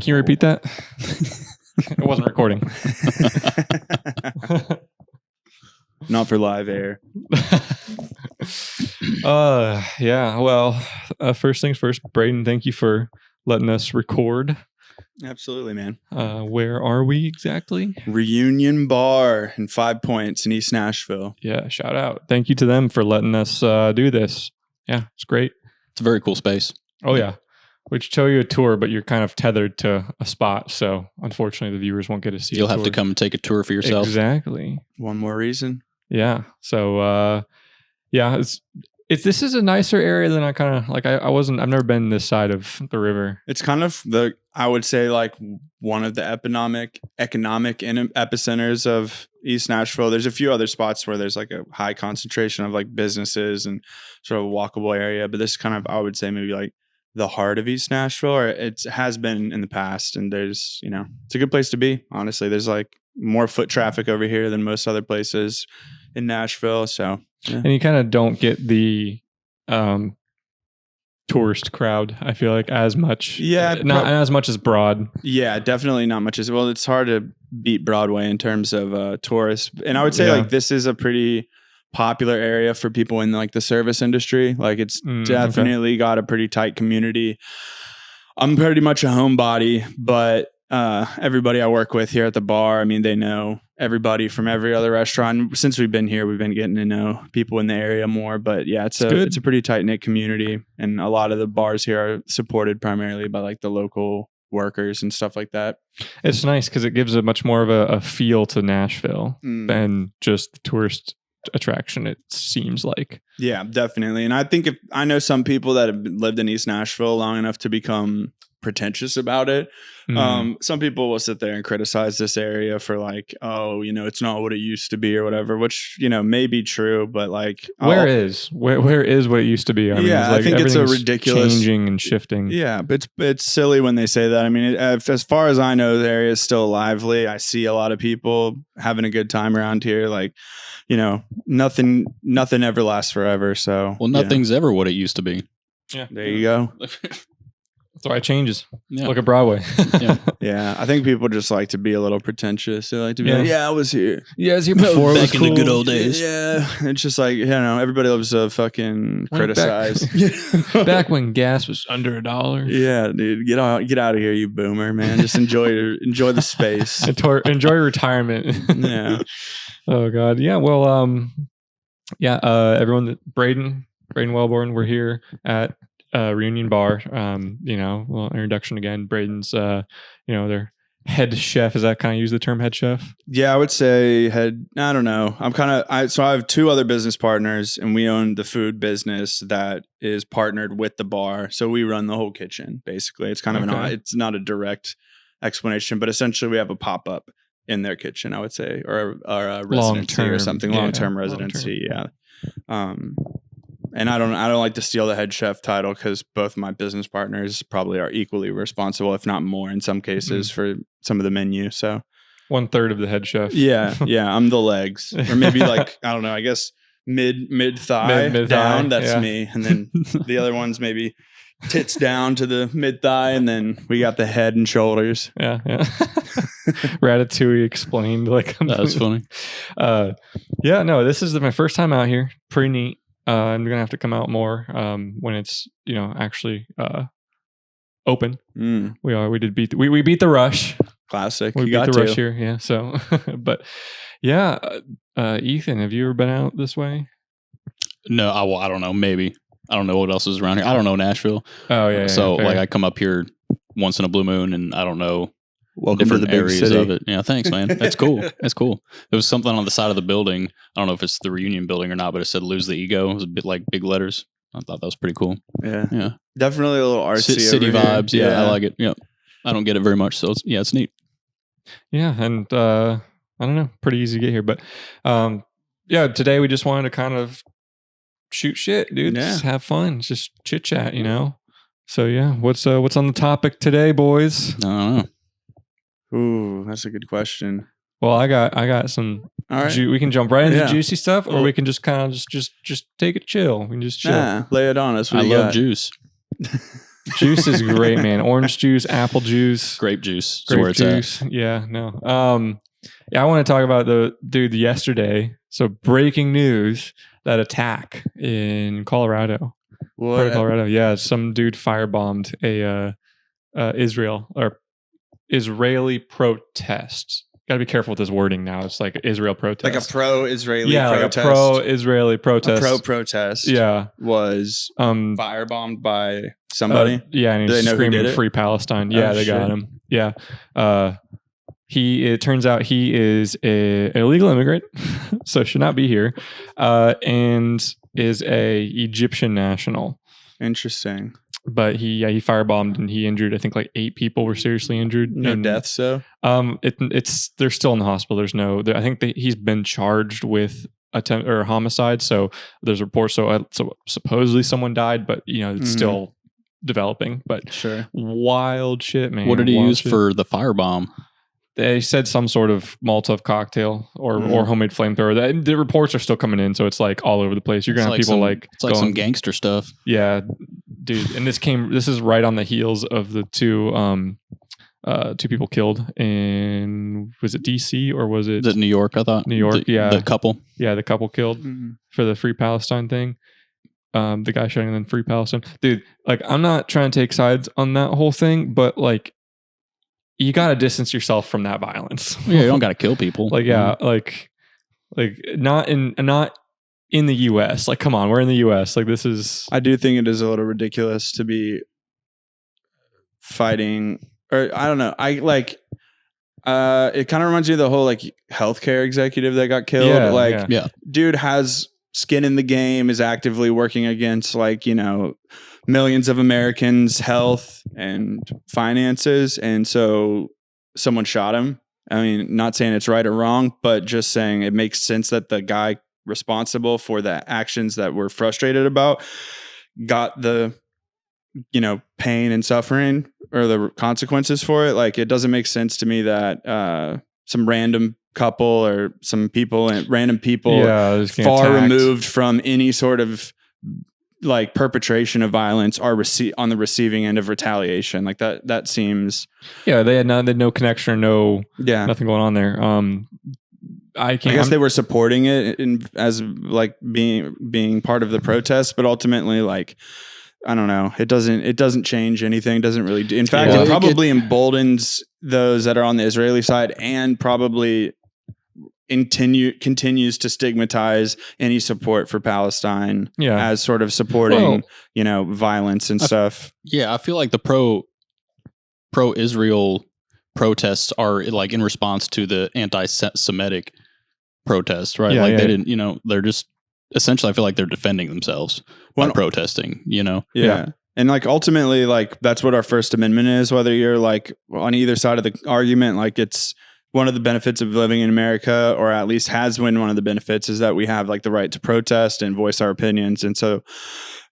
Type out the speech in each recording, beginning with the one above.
Can you repeat that? It wasn't recording. Not for live air. Yeah. Well, first things first, Braden, thank you for letting us record. Absolutely, man. Where are we exactly? Reunion Bar in 5 Points in East Nashville. Yeah, shout out. Thank you to them for letting us do this. Yeah, it's great. It's a very cool space. Oh, yeah. We should show you a tour, but you're kind of tethered to a spot. So unfortunately, the viewers won't get to see You'll a tour. have to come and take a tour for yourself. Exactly. One more reason. Yeah. So, yeah, this is a nicer area than I kind of like. I've never been this side of the river. It's kind of I would say like one of the economic epicenters of East Nashville. There's a few other spots where there's like a high concentration of like businesses and sort of a walkable area. But this is kind of, I would say, maybe like the heart of East Nashville, or it has been in the past. And there's, it's a good place to be. Honestly, there's like more foot traffic over here than most other places in Nashville. So, yeah. And you kind of don't get the tourist crowd, I feel like, as much. Yeah. Not as much as Broad. Yeah, definitely not much as well. It's hard to beat Broadway in terms of tourists. And I would say like this is a pretty popular area for people in like the service industry. Like it's definitely got a pretty tight community. I'm pretty much a homebody, but everybody I work with here at the bar, I mean, they know everybody from every other restaurant. Since we've been here, we've been getting to know people in the area more. But yeah, it's a pretty tight knit community, and a lot of the bars here are supported primarily by like the local workers and stuff like that. It's nice because it gives a much more of a feel to Nashville than just the tourist attraction, it seems like. Yeah, definitely. And I think I know some people that have lived in East Nashville long enough to become pretentious about it. Some people will sit there and criticize this area for like, it's not what it used to be or whatever, which may be true, but like where is what it used to be? I mean, I think it's a ridiculous changing and shifting. Yeah, but it's silly when they say that. I mean, as far as I know, the area is still lively. I see a lot of people having a good time around here. Like, nothing ever lasts forever. So nothing's ever what it used to be. Yeah, there you go. That's why it changes. Yeah. Look at Broadway. Yeah. I think people just like to be a little pretentious. They like to be like, I was here. Yeah, I was here before. It was back in the good old days. Yeah. It's just like, everybody loves to fucking criticize. Back when gas was under $1. Yeah, dude. Get out of here, you boomer, man. Just enjoy the space. Enjoy retirement. Yeah. Oh God. Yeah. Well, everyone, Braden Wellborn, we're here at Reunion Bar. Introduction again. Braden's their head chef. Is that kind of use the term head chef? Yeah, I would say head. I don't know. I have two other business partners, and we own the food business that is partnered with the bar. So we run the whole kitchen basically. It's kind of it's not a direct explanation, but essentially we have a pop-up in their kitchen, I would say, or a residency or something, long-term residency. Yeah. And I don't like to steal the head chef title because both my business partners probably are equally responsible, if not more in some cases, for some of the menu. So 1/3 of the head chef. Yeah. I'm the legs, or maybe like, I don't know, I guess mid thigh down. That's me. And then the other one's maybe tits down to the mid thigh, and then we got the head and shoulders. Yeah. Ratatouille explained. Like, that was funny. This is my first time out here. Pretty neat. I'm gonna have to come out more when it's actually open. We did beat we beat the rush. Classic. We beat the rush here. Yeah. So, but yeah, Ethan, have you ever been out this way? No, I don't know. Maybe I don't know what else is around here. I don't know Nashville. Oh yeah. So I come up here once in a blue moon, and I don't know. Welcome to the big areas city. Of it. Yeah, thanks, man. That's cool. That's cool. There was something on the side of the building. I don't know if it's the Reunion building or not, but it said "Lose the Ego." It was a bit like big letters. I thought that was pretty cool. Yeah. Definitely a little artsy. City vibes. Yeah, I like it. Yeah, I don't get it very much, so it's neat. Yeah, and I don't know, pretty easy to get here, but today we just wanted to kind of shoot shit, dude. Just have fun, just chit chat, So yeah, what's on the topic today, boys? I don't know. Ooh, that's a good question. Well, I got some. All right, we can jump right into juicy stuff, or we can just kind of just take it chill. We can just chill. Lay it on us. I love juice. Juice is great, man. Orange juice, apple juice, grape juice. grape Where it's juice. at. Yeah, no. Yeah, I want to talk about the dude yesterday. So breaking news: that attack in Colorado. What? Colorado. Yeah, some dude firebombed a Israeli protest. Got to be careful with this wording now. It's like Israel protest, Like a pro-Israeli like protest. a pro-Israeli protest. A pro-protest. Yeah, was firebombed by somebody. Yeah, and he's screaming "Free Palestine." Yeah, they got him. Yeah, it turns out he is an illegal immigrant, so should not be here, and is a Egyptian national. Interesting. But he firebombed and he injured, I think, like 8 people were seriously injured. No deaths, though. They're still in the hospital. There's no. I think he's been charged with attempt or homicide. So there's reports. So supposedly someone died, but it's still developing. But sure, wild shit, man. What did he use for the firebomb? They said some sort of Molotov cocktail or homemade flamethrower. The reports are still coming in, so it's like all over the place. You're gonna have people it's like some gangster stuff. Yeah, dude. And this is right on the heels of the two people killed in, was it DC or was it New York? I thought New York. the couple. Yeah, the couple killed for the Free Palestine thing. The guy shouting in Free Palestine, dude. Like, I'm not trying to take sides on that whole thing, but like, you got to distance yourself from that violence. Yeah, you don't got to kill people. Like, yeah, like not in the U.S. Like, come on, we're in the U.S. Like, this is. I do think it is a little ridiculous to be fighting, or I don't know. I like. It kind of reminds me of the whole like healthcare executive that got killed. Yeah. Dude has skin in the game, is actively working against millions of Americans' health and finances. And so someone shot him. I mean, not saying it's right or wrong, but just saying it makes sense that the guy responsible for the actions that we're frustrated about got the, pain and suffering or the consequences for it. Like, it doesn't make sense to me that some random couple or some people and random people far removed from any sort of like perpetration of violence are on the receiving end of retaliation. Like that seems. Yeah, they had no connection or nothing going on there. I guess they were supporting it as like being part of the protest, but ultimately, like, I don't know. It doesn't change anything. Doesn't really do. In fact, it probably emboldens those that are on the Israeli side, and probably continues to stigmatize any support for Palestine as sort of supporting, violence and stuff. Yeah, I feel like the pro-Israel protests are like in response to the anti-Semitic protests, right? They didn't, they're just essentially, I feel like they're defending themselves by protesting, Yeah. And like ultimately, like that's what our First Amendment is, whether you're like on either side of the argument. Like, it's one of the benefits of living in America, or at least has been one of the benefits, is that we have like the right to protest and voice our opinions. And so,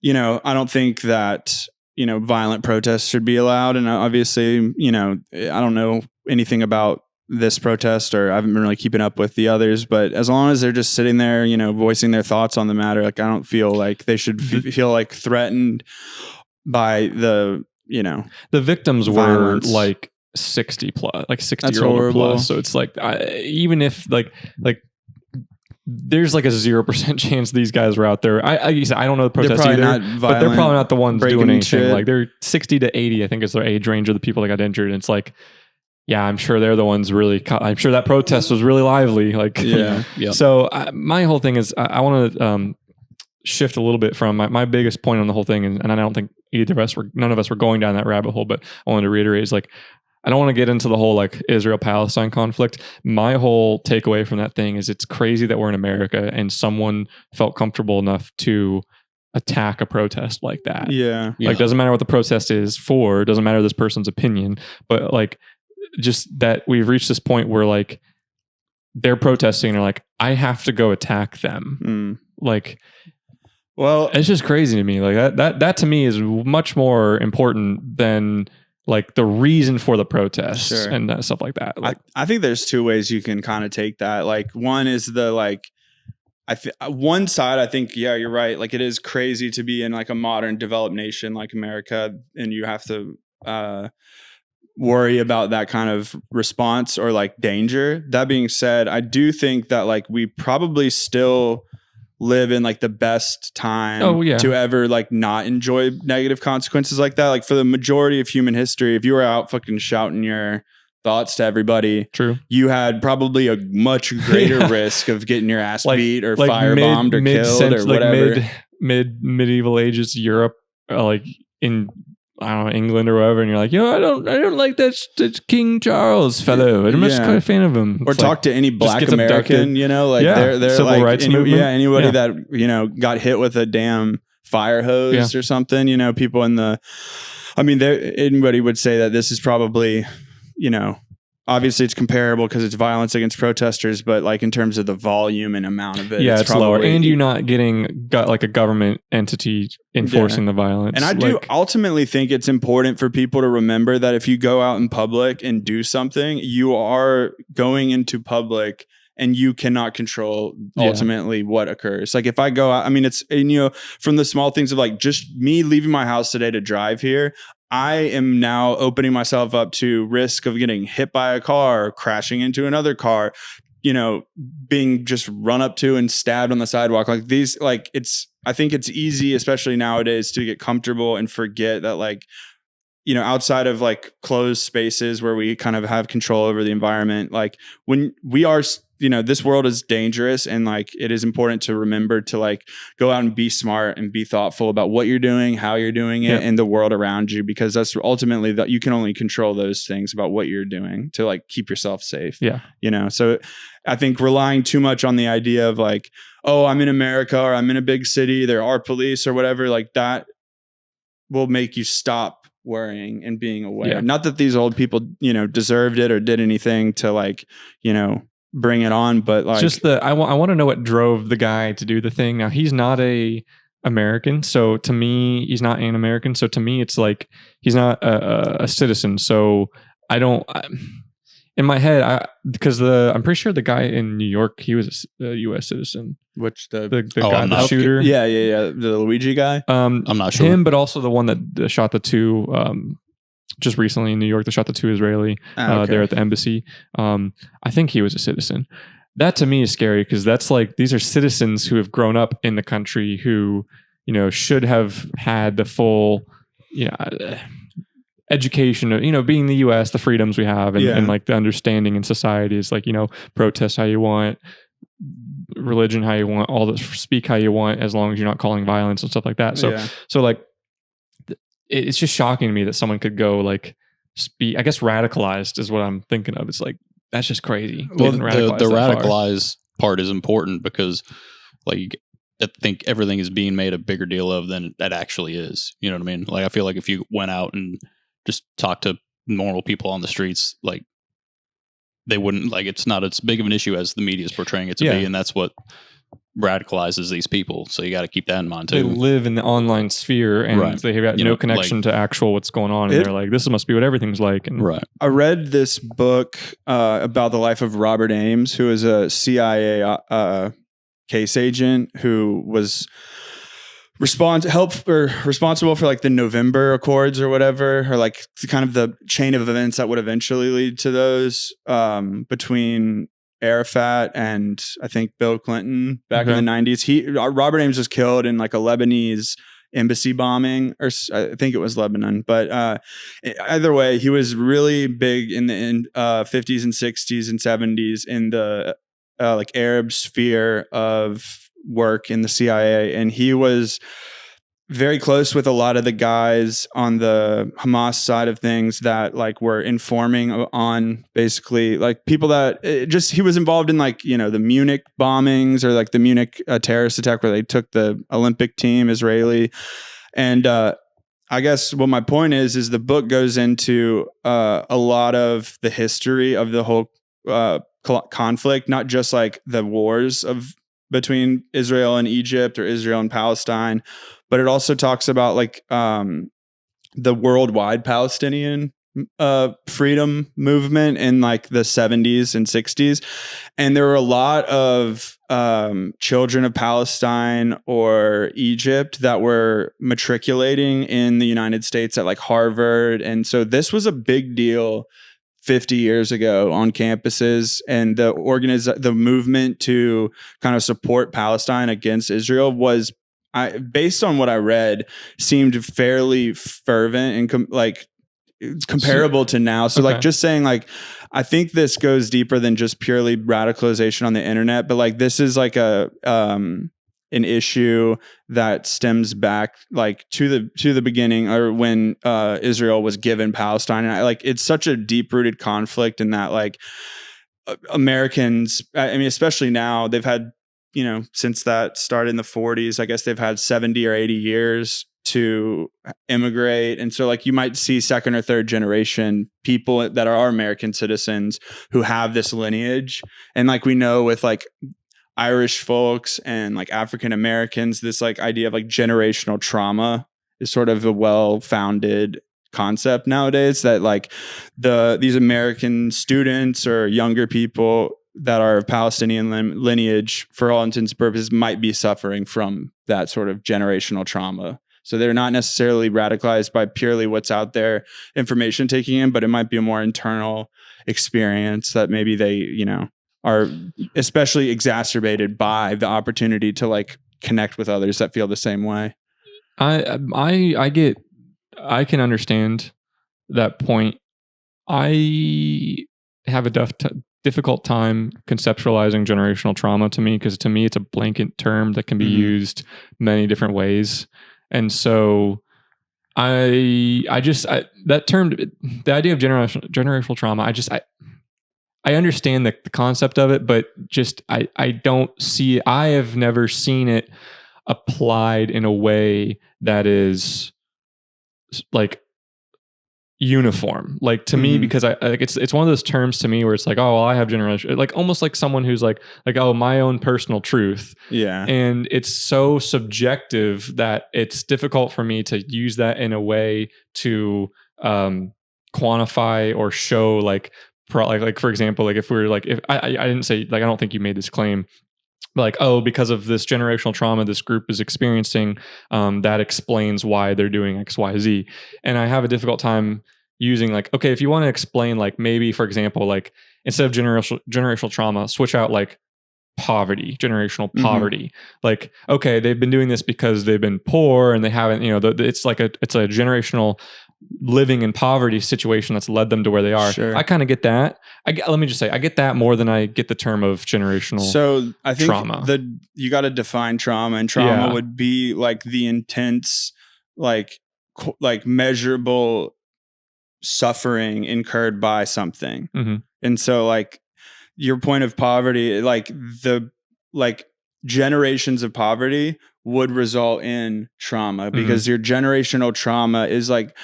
I don't think that, violent protests should be allowed. And obviously, I don't know anything about this protest, or I haven't been really keeping up with the others, but as long as they're just sitting there, voicing their thoughts on the matter, like, I don't feel like they should feel like threatened by the victims violence. Were like 60 plus, like 60 That's year old horrible. plus. So it's like, even if like there's like a 0% chance these guys were out there. I don't know the protest either, but they're probably not the ones doing anything. Shit. Like, they're 60 to 80, I think is their age range of the people that got injured. And it's like, yeah, I'm sure they're the ones really. I'm sure that protest was really lively. Like, yeah. So my whole thing is, I want to shift a little bit from my biggest point on the whole thing, and I don't think none of us were going down that rabbit hole, but I wanted to reiterate is like, I don't want to get into the whole like Israel-Palestine conflict. My whole takeaway from that thing is it's crazy that we're in America and someone felt comfortable enough to attack a protest like that. Yeah. Like, doesn't matter what the protest is for, doesn't matter this person's opinion, but like, just that we've reached this point where like they're protesting and they're like, I have to go attack them. Like, well, it's just crazy to me. Like that to me is much more important than like the reason for the protest and stuff like that. Like, I think there's two ways you can kind of take that. Like, one is the like one side, I think, yeah, you're right. Like, it is crazy to be in like a modern developed nation like America, and you have to worry about that kind of response or like danger. That being said, I do think that like we probably still live in like the best time to ever like not enjoy negative consequences like that. Like, for the majority of human history, if you were out fucking shouting your thoughts to everybody, you had probably a much greater risk of getting your ass beat or firebombed or killed or whatever. Medieval ages Europe, like in, I don't know, England or wherever, and you're like, I don't like that King Charles fellow. I'm just quite a fan of him. Or talk to any black American, like they're civil like rights movement. Anybody that got hit with a damn fire hose or something. People in the, I mean, anybody would say that this is probably, obviously it's comparable because it's violence against protesters, but like in terms of the volume and amount of it, it's probably lower. And you're not got like a government entity enforcing the violence. And I do ultimately think it's important for people to remember that if you go out in public and do something, you are going into public and you cannot control ultimately what occurs. Like, if I go out, I mean, it's, from the small things of like just me leaving my house today to drive here, I am now opening myself up to risk of getting hit by a car, or crashing into another car, being just run up to and stabbed on the sidewalk. Like these, like I think it's easy, especially nowadays, to get comfortable and forget that like, outside of like closed spaces where we kind of have control over the environment, like when we are, this world is dangerous, and like it is important to remember to like go out and be smart and be thoughtful about what you're doing, how you're doing it, and the world around you, because that's ultimately that you can only control those things about what you're doing to like keep yourself safe. So I think relying too much on the idea of like, oh, I'm in America or I'm in a big city, there are police or whatever, like that will make you stop worrying and being aware. Not that these old people, deserved it or did anything to like, bring it on, but like just I want to know what drove the guy to do the thing. Now, he's not a American, so to me, he's not an American. So to me, it's like he's not a citizen. So in my head, because I'm pretty sure the guy in New York, he was a U.S. citizen. Which the guy, the shooter, the Luigi guy. I'm not sure him, but also the one that shot the two. Just recently in New York, they shot the two Israeli there at the embassy. I think he was a citizen. That to me is scary, because that's like, these are citizens who have grown up in the country, who should have had the full education of being the U.S., the freedoms we have, and like the understanding in society is like protest how you want, religion how you want, all this, speak how you want, as long as you're not calling violence and stuff like that. So like, it's just shocking to me that someone could go like I guess radicalized is what I'm thinking of. It's like, that's just crazy. Well, the radicalized part is important, because like I think everything is being made a bigger deal of than it actually is. You know what I mean? Like, I feel like if you went out and just talked to normal people on the streets, like they wouldn't, like, it's not as big of an issue as the media is portraying it to be. And that's what radicalizes these people. So you got to keep that in mind too. They live in the online sphere, and they have got no connection to actual what's going on. And they're like, this must be what everything's like. And I read this book about the life of Robert Ames, who is a CIA case agent who was responsible for like the November Accords or whatever, or like kind of the chain of events that would eventually lead to those between Arafat and I think Bill Clinton back in the 90s. Robert Ames was killed in like a Lebanese embassy bombing, or I think it was Lebanon. But either way, he was really big in the 50s and 60s and 70s in the like Arab sphere of work in the CIA, and he was very close with a lot of the guys on the Hamas side of things that like were informing on basically like people that he was involved in like, the Munich bombings, or like the Munich terrorist attack where they took the Olympic team Israeli. And I guess what my point is the book goes into a lot of the history of the whole conflict, not just like the wars between Israel and Egypt, or Israel and Palestine, but it also talks about like the worldwide Palestinian freedom movement in like the 70s and 60s, and there were a lot of children of Palestine or Egypt that were matriculating in the United States at like Harvard, and so this was a big deal 50 years ago on campuses, and the movement to kind of support Palestine against Israel was, based on what I read, seemed fairly fervent and comparable to now. So like just saying like, I think this goes deeper than just purely radicalization on the internet, but like this is like an issue that stems back like to the beginning, or when Israel was given Palestine. And it's such a deep rooted conflict in that like Americans, I mean, especially now, they've had, since that started in the 40s, I guess they've had 70 or 80 years to immigrate. And so like you might see second or third generation people that are American citizens who have this lineage. And like we know with like Irish folks and like African Americans, this like idea of like generational trauma is sort of a well-founded concept nowadays, that like these American students or younger people that are of Palestinian lineage, for all intents and purposes, might be suffering from that sort of generational trauma. So they're not necessarily radicalized by purely what's out there, information taking in, but it might be a more internal experience that maybe they, are especially exacerbated by the opportunity to like connect with others that feel the same way. I can understand that point. I have a difficult time conceptualizing generational trauma to me, because to me it's a blanket term that can be used many different ways. And so that term, the idea of generational trauma, I understand the concept of it, but just I don't see, I have never seen it applied in a way that is like uniform, like to me, because I like it's one of those terms to me where it's like, oh, well, I have generation, like almost like someone who's like oh, my own personal truth. Yeah. And it's so subjective that it's difficult for me to use that in a way to quantify or show like for example, like if we're like, if I didn't say, like I don't think you made this claim, but like, oh, because of this generational trauma this group is experiencing, that explains why they're doing X, Y, Z. And I have a difficult time using like, okay, if you want to explain like maybe, for example, like instead of generational trauma, switch out like poverty, generational poverty. Like, okay, they've been doing this because they've been poor and they haven't, it's a generational living in poverty situation that's led them to where they are. Sure. I kind of get that. Let me just say, I get that more than I get the term of generational. So I think trauma. You got to define trauma, and trauma would be like the intense, like measurable suffering incurred by something. And so like your point of poverty, like generations of poverty would result in trauma, because your generational trauma is like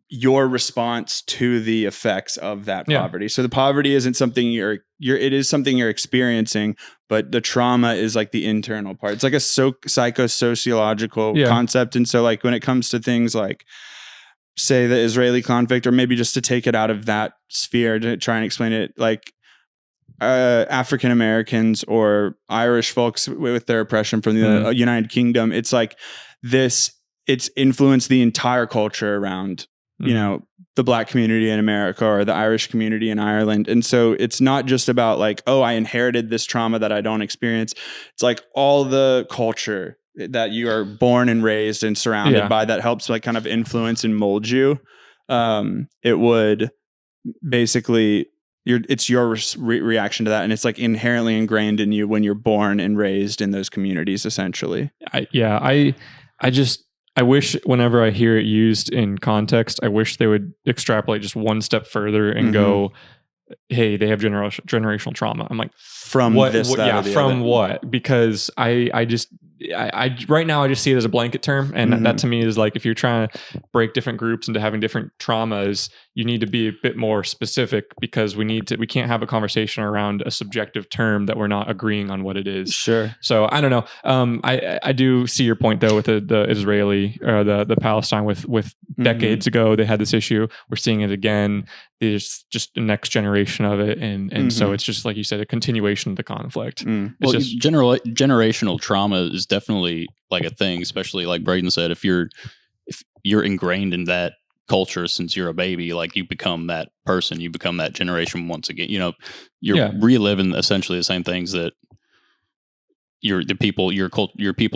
your response to the effects of that poverty. So the poverty isn't something it is something you're experiencing, but the trauma is like the internal part. It's like a psychosociological concept. And so like when it comes to things like, say, the Israeli conflict, or maybe just to take it out of that sphere to try and explain it, like African Americans or Irish folks with their oppression from the United Kingdom, it's like it's influenced the entire culture around the Black community in America or the Irish community in Ireland. And so it's not just about like, oh, I inherited this trauma that I don't experience. It's like all the culture that you are born and raised and surrounded by that helps like kind of influence and mold you. It would basically, it's your reaction to that. And it's like inherently ingrained in you when you're born and raised in those communities, essentially. I wish whenever I hear it used in context, I wish they would extrapolate just one step further and go, hey, they have generational trauma. I'm like, from what? This, that, from what? Because I right now I just see it as a blanket term, and that to me is like, if you're trying to break different groups into having different traumas, you need to be a bit more specific, because we can't have a conversation around a subjective term that we're not agreeing on what it is. Sure. So I don't know. I do see your point though with the Israeli or the Palestine with decades ago they had this issue. We're seeing it again. There's just the next generation of it, and so it's just like you said, a continuation of the conflict. Well, just generational trauma is definitely like a thing, especially like Braden said, if you're ingrained in that culture since you're a baby, like you become that person, you become that generation once again. You know, you're reliving essentially the same things that your people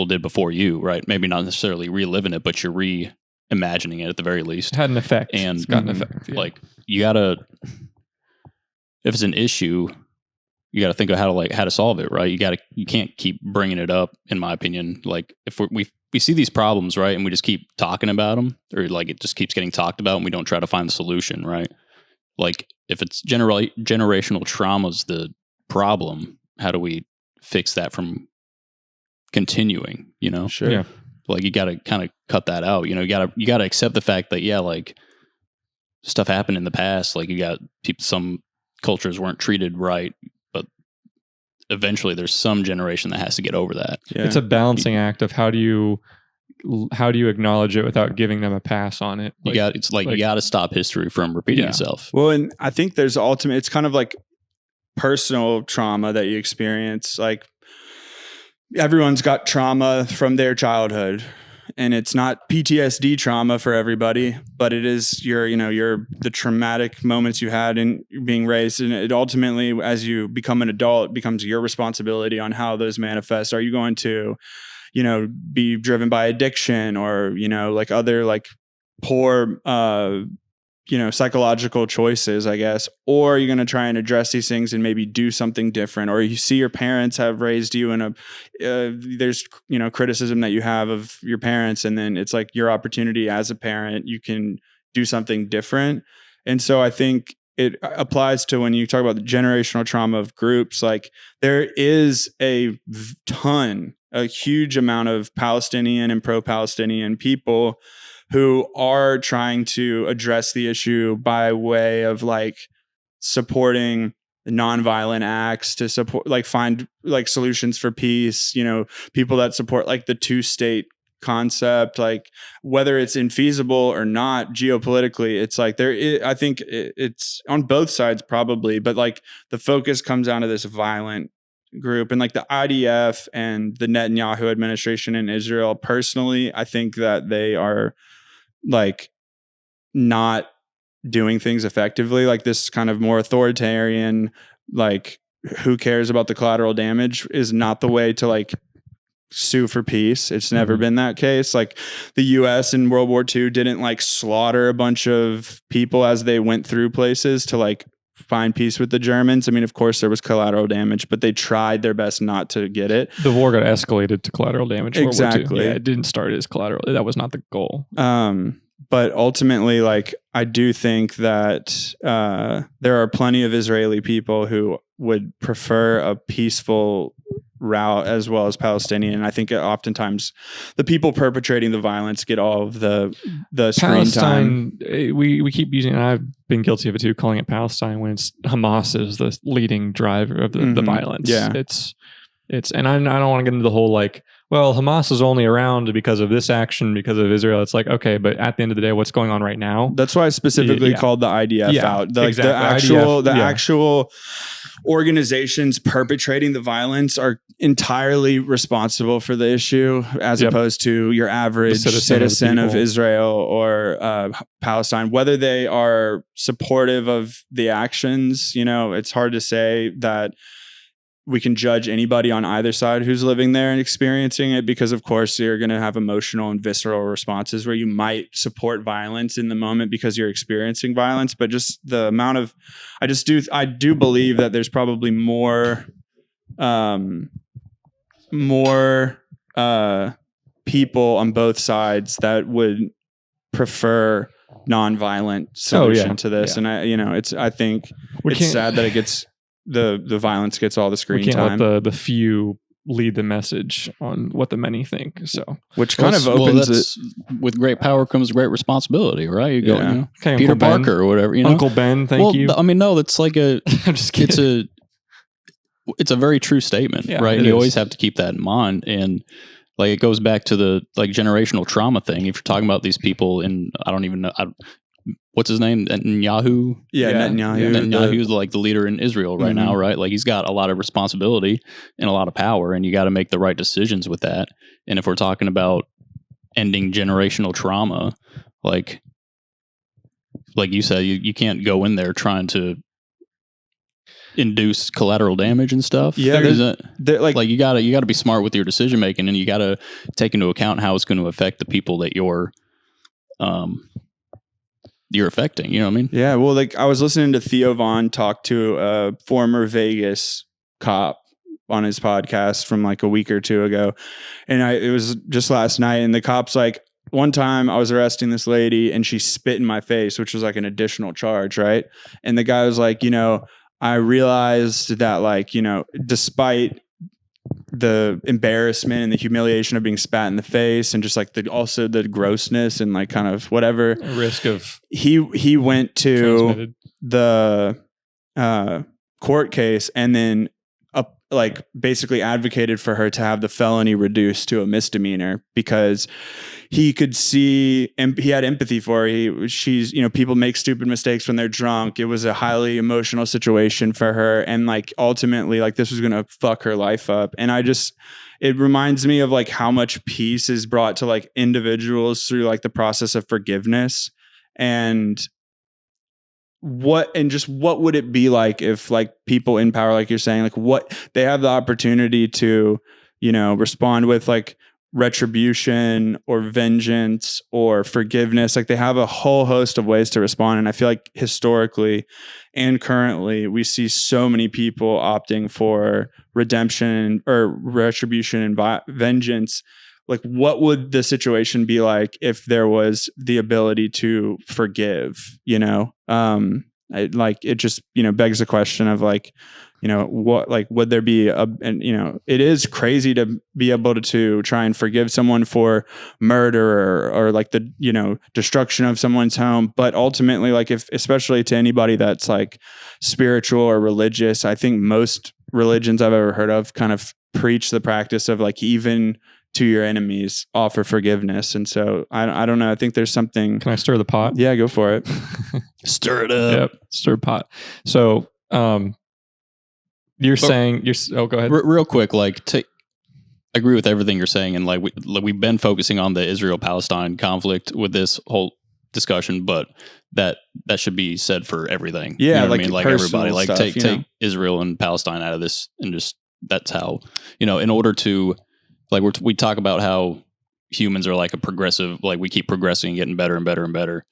did before you, right? Maybe not necessarily reliving it, but you're reimagining it at the very least. It had an effect. And it's got an effect. Yeah. Like you gotta, if it's an issue, you got to think of how to solve it, right? You can't keep bringing it up, in my opinion. Like if we see these problems, right, and we just keep talking about them, or like it just keeps getting talked about, and we don't try to find the solution, right? Like if it's generational trauma's the problem, how do we fix that from continuing? You know, sure. Yeah. Like you got to kind of cut that out. You know, you got to accept the fact that like stuff happened in the past. Like you got some cultures weren't treated right. Eventually there's some generation that has to get over that. Yeah. It's a balancing act of how do you acknowledge it without giving them a pass on it. You got to stop history from repeating itself. Well, and I think there's it's kind of like personal trauma that you experience. Like everyone's got trauma from their childhood, and it's not PTSD trauma for everybody, but it is the traumatic moments you had in being raised. And it ultimately, as you become an adult, becomes your responsibility on how those manifest. Are you going to, be driven by addiction or, like other like poor, psychological choices, I guess, or you're going to try and address these things and maybe do something different, or you see your parents have raised you in there's, criticism that you have of your parents. And then it's like your opportunity as a parent, you can do something different. And so I think it applies to when you talk about the generational trauma of groups, like there is a huge amount of Palestinian and pro-Palestinian people who are trying to address the issue by way of like supporting nonviolent acts to support, like find like solutions for peace, people that support like the 2-state concept, like whether it's infeasible or not geopolitically, it's like I think it's on both sides probably, but like the focus comes down to this violent group and like the IDF and the Netanyahu administration in Israel. Personally, I think that they are like not doing things effectively. Like this kind of more authoritarian, like who cares about the collateral damage is not the way to like sue for peace. It's never been that case. Like the US in World War II didn't like slaughter a bunch of people as they went through places to like find peace with the Germans. I mean, of course there was collateral damage, but they tried their best not to get it. The war got escalated to collateral damage. Exactly. Yeah, it didn't start as collateral. That was not the goal. But ultimately, like, I do think that there are plenty of Israeli people who would prefer a peaceful route as well as Palestinian. I think oftentimes the people perpetrating the violence get all of the screen time. We keep using, and I've been guilty of it too, calling it Palestine when it's Hamas is the leading driver of the violence. Yeah. It's and I don't want to get into the whole like, well, Hamas is only around because of this action, because of Israel. It's like, okay, but at the end of the day, what's going on right now? That's why I specifically called the IDF out. The actual organizations perpetrating the violence are entirely responsible for the issue, as opposed to your average citizen of Israel or Palestine. Whether they are supportive of the actions, it's hard to say that we can judge anybody on either side who's living there and experiencing it, because of course you're going to have emotional and visceral responses where you might support violence in the moment because you're experiencing violence. But just the amount of, I do believe that there's probably more people on both sides that would prefer nonviolent solution to this. And I think it's sad that it gets, the violence gets all the screen time. Let the few lead the message on what the many think. So, which kind of opens it. With great power comes great responsibility, right? You go, okay, Peter Parker or whatever. Uncle Ben, thank you. I mean, no, that's like a. I'm just kidding. It's a very true statement, right? And you always have to keep that in mind. And like it goes back to the like generational trauma thing. If you're talking about these people in, I don't even know. What's his name? Netanyahu? Yeah, Netanyahu. Netanyahu's like the leader in Israel right now, right? Like he's got a lot of responsibility and a lot of power, and you got to make the right decisions with that. And if we're talking about ending generational trauma, like you said, you can't go in there trying to induce collateral damage and stuff. Yeah, like you gotta be smart with your decision making, and you gotta take into account how it's going to affect the people that you're affecting, you know what I mean? Yeah, well, like I was listening to Theo Vaughn talk to a former Vegas cop on his podcast from like a week or two ago. And it was just last night. And the cop's like, one time I was arresting this lady and she spit in my face, which was like an additional charge, right? And the guy was like, I realized that like, despite the embarrassment and the humiliation of being spat in the face and just like also the grossness and like kind of whatever risk of he went to the court case and then like basically advocated for her to have the felony reduced to a misdemeanor because he could see and he had empathy for her. She's people make stupid mistakes when they're drunk. It was a highly emotional situation for her, and like ultimately like this was gonna fuck her life up. And it reminds me of like how much peace is brought to like individuals through like the process of forgiveness, and what would it be like if like people in power, like you're saying, like what they have the opportunity to respond with like retribution or vengeance or forgiveness. Like they have a whole host of ways to respond. And I feel like historically and currently we see so many people opting for redemption or retribution and vengeance. Like what would the situation be like if there was the ability to forgive, it just, begs the question of like, what, like, would there be it is crazy to be able to try and forgive someone for murder or like the, destruction of someone's home. But ultimately, like especially to anybody that's like spiritual or religious, I think most religions I've ever heard of kind of preach the practice of like, even to your enemies, offer forgiveness. And so I don't know. I think there's something. Can I stir the pot? Yeah, go for it. Stir it up. Yep. Stir pot. So, you're saying go ahead. Real quick, like I agree with everything you're saying, and like we've been focusing on the Israel-Palestine conflict with this whole discussion, but that should be said for everything. Yeah, you know what I mean, like everybody, like stuff, take Israel and Palestine out of this, and just that's how in order to like we talk about how humans are like a progressive, like we keep progressing and getting better and better and better.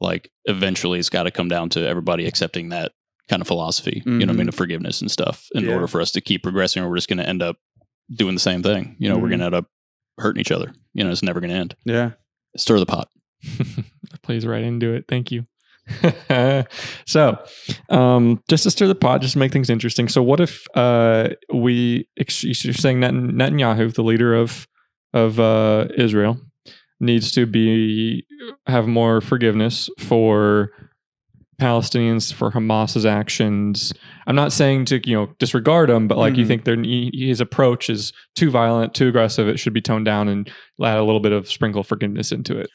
Like eventually, it's got to come down to everybody accepting that kind of philosophy, you know what I mean, of forgiveness and stuff in order for us to keep progressing, or we're just going to end up doing the same thing. We're going to end up hurting each other. It's never going to end. Yeah. Stir the pot. That plays right into it. Thank you. So, just to stir the pot, just to make things interesting. So what if you're saying Netanyahu, the leader of Israel, needs to have more forgiveness for Palestinians, for Hamas's actions. I'm not saying to disregard them, but like you think his approach is too violent, too aggressive. It should be toned down and add a little bit of sprinkle forgiveness into it.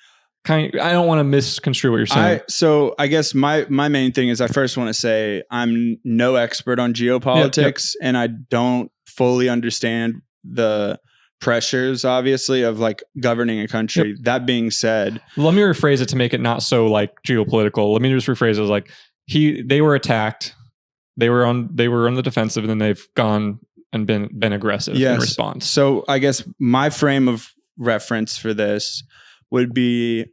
I don't want to misconstrue what you're saying. So I guess my main thing is I first want to say I'm no expert on geopolitics, and I don't fully understand the pressures, obviously, of like governing a country. Yep. That being said, let me rephrase it to make it not so like geopolitical. Let me just rephrase it as like they were attacked, they were on the defensive, and then they've gone and been aggressive in response. So I guess my frame of reference for this would be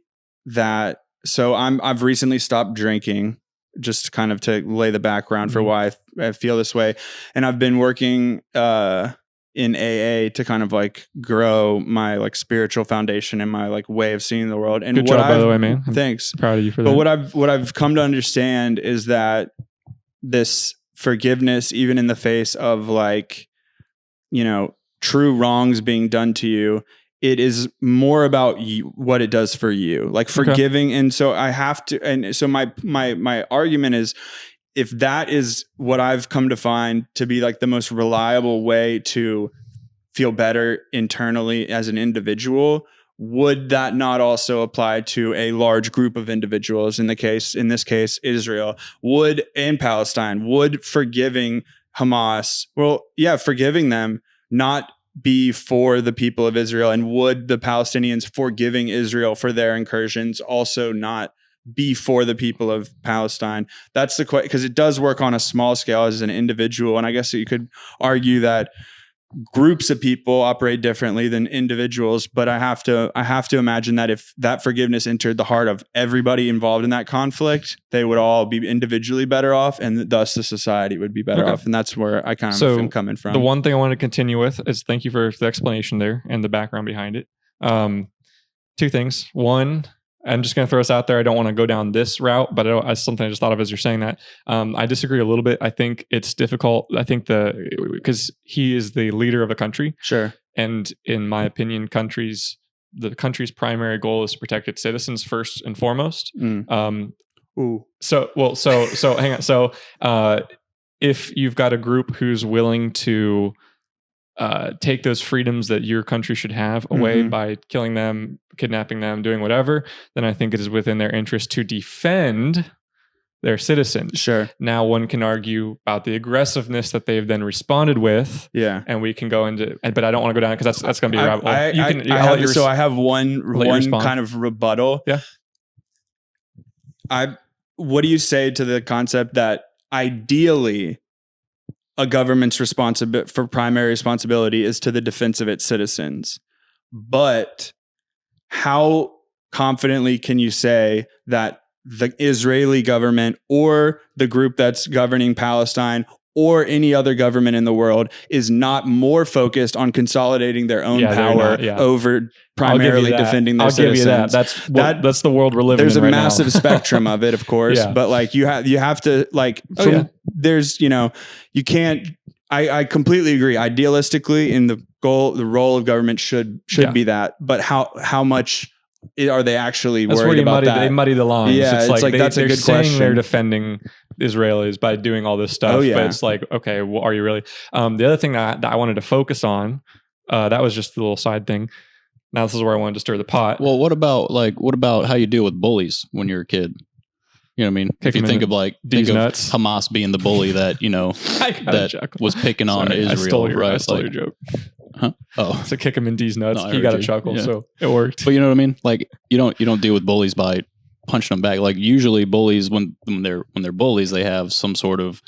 that. So I've recently stopped drinking, just kind of to lay the background for why I feel this way, and I've been working in AA to kind of like grow my like spiritual foundation and my like way of seeing the world. And good job, by the way, man. Thanks. I'm proud of you for that. But what I've come to understand is that this forgiveness, even in the face of like, true wrongs being done to you. It is more about you, what it does for you, like forgiving. Okay. And so I have to, and so my argument is, if that is what I've come to find to be like the most reliable way to feel better internally as an individual, would that not also apply to a large group of individuals? In this case, Israel and Palestine, would forgiving Hamas, forgiving them not be for the people of Israel, and would the Palestinians forgiving Israel for their incursions also not be for the people of Palestine? That's the question, because it does work on a small scale as an individual, and I guess you could argue that groups of people operate differently than individuals, but I have to imagine that if that forgiveness entered the heart of everybody involved in that conflict, they would all be individually better off, and thus the society would be better off. And that's where I kind of am coming from. The one thing I want to continue with is, thank you for the explanation there and the background behind it. Two things. One, I'm just going to throw this out there. I don't want to go down this route, but something I just thought of as you're saying that. I disagree a little bit. I think it's difficult. I think because he is the leader of a country. Sure. And in my opinion, the country's primary goal is to protect its citizens first and foremost. So hang on. So if you've got a group who's willing to take those freedoms that your country should have away by killing them, kidnapping them, doing whatever, then I think it is within their interest to defend their citizens. Sure. Now, one can argue about the aggressiveness that they've then responded with. Yeah. And we can go into, but I don't want to go down because that's going to be a rabbit hole. I have one kind of rebuttal. Yeah. What do you say to the concept that ideally a government's primary responsibility is to the defense of its citizens, but how confidently can you say that the Israeli government or the group that's governing Palestine or any other government in the world is not more focused on consolidating their own power over primarily defending their citizens? I'll give you that. That's the world we're living in. There's a massive spectrum of it, of course, but like you have to there's, you can't, I completely agree. Idealistically, in the role of government should be that, but how much are they actually worried about that? They muddy the lines. Yeah, it's like that's a good question. They're defending Israelis by doing all this stuff, but it's like, okay, well, are you really? The other thing that I wanted to focus on, that was just a little side thing. Now this is where I wanted to stir the pot. Well, what about how you deal with bullies when you're a kid? You know what I mean? If you think of Hamas being the bully that, that was picking on Israel. I stole your joke. Huh? Oh, so kick him in D's nuts. No, he got a chuckle, so it worked. But you know what I mean? Like you don't deal with bullies by punching them back. Like usually bullies, when they're bullies, they have some sort of,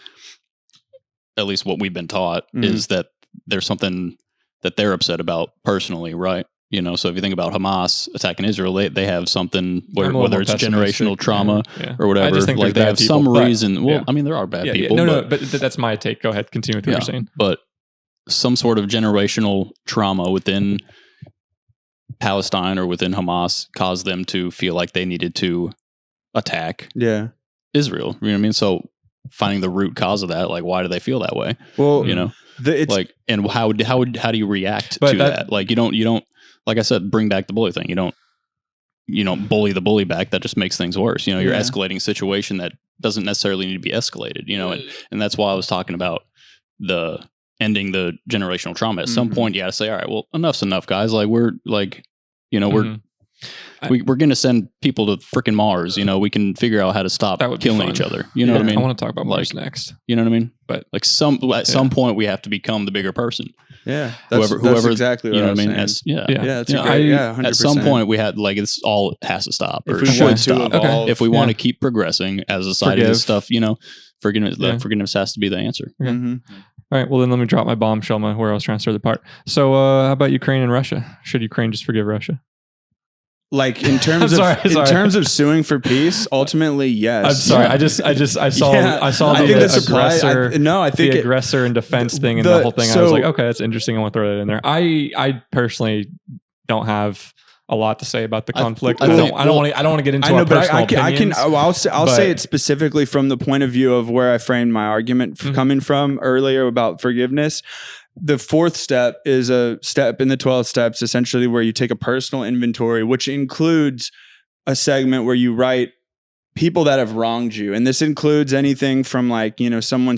at least what we've been taught is that there's something that they're upset about personally, right? So if you think about Hamas attacking Israel, they have something whether it's generational trauma or whatever. I just think like they have some reason. Well, I mean, there are bad people. But that's my take. Go ahead, continue with what you're saying. But some sort of generational trauma within Palestine or within Hamas caused them to feel like they needed to attack Israel. You know what I mean? So finding the root cause of that, like why do they feel that way? Well, and how do you react to that? Like you don't like I said, bring back the bully thing. You don't bully the bully back. That just makes things worse. You're escalating a situation that doesn't necessarily need to be escalated. And that's why I was talking about the ending the generational trauma. At some point, you got to say, all right, well, enough's enough, guys. Like we're going to send people to freaking Mars. We can figure out how to stop killing each other. You know what I mean? I want to talk about Mars next. You know what I mean? But like at some point, we have to become the bigger person. Yeah, that's exactly what I mean. That's 100%. At some point, we had it's all has to stop. If we want to evolve, if we want to keep progressing as a society, this stuff, forgiveness has to be the answer. Okay. All right. Well, then let me drop my bombshell where I was trying to start the part. So, how about Ukraine and Russia? Should Ukraine just forgive Russia? Like in terms in terms of suing for peace, ultimately, yes. I'm sorry. I saw the aggressor and defense thing and the whole thing. I was like, okay, that's interesting. I want to throw that in there. I personally don't have a lot to say about the conflict. I don't want to get into our personal opinions. I'll say it specifically from the point of view of where I framed my argument coming from earlier about forgiveness. the fourth step is a step in the 12 steps, essentially, where you take a personal inventory, which includes a segment where you write people that have wronged you. And this includes anything from like, someone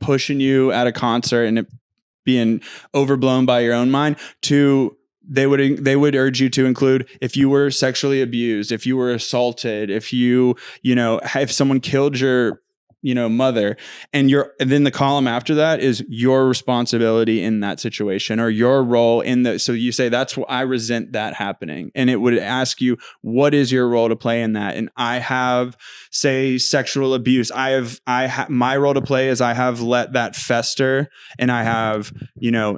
pushing you at a concert and it being overblown by your own mind, to they would urge you to include if you were sexually abused, if you were assaulted, if if someone killed your mother, and then the column after that is your responsibility in that situation, or your role in the, so you say, that's what I resent that happening. And it would ask you, what is your role to play in that? And I have, say, sexual abuse. My role to play is I have let that fester, and I have,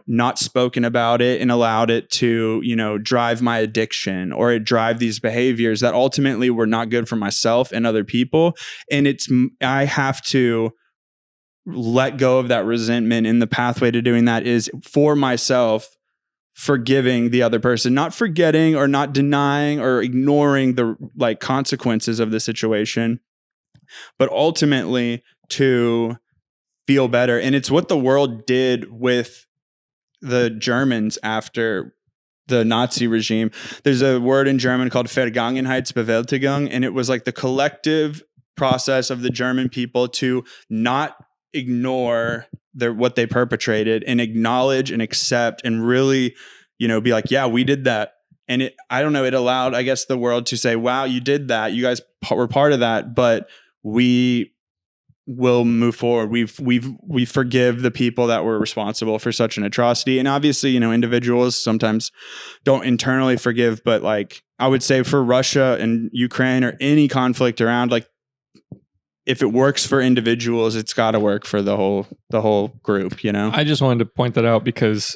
not spoken about it and allowed it to, drive my addiction, or it drive these behaviors that ultimately were not good for myself and other people. And I have to let go of that resentment, and the pathway to doing that is for myself forgiving the other person, not forgetting or not denying or ignoring the consequences of the situation, but ultimately to feel better. And it's what the world did with the Germans after the Nazi regime. There's a word in German called Vergangenheitsbewältigung, and it was like the collective process of the German people to not ignore what they perpetrated, and acknowledge and accept and really, be like, yeah, we did that. And it allowed, I guess, the world to say, wow, you did that. You guys were part of that, but we will move forward. We forgive the people that were responsible for such an atrocity. And obviously, individuals sometimes don't internally forgive, but I would say for Russia and Ukraine or any conflict around, if it works for individuals, it's got to work for the whole group, I just wanted to point that out because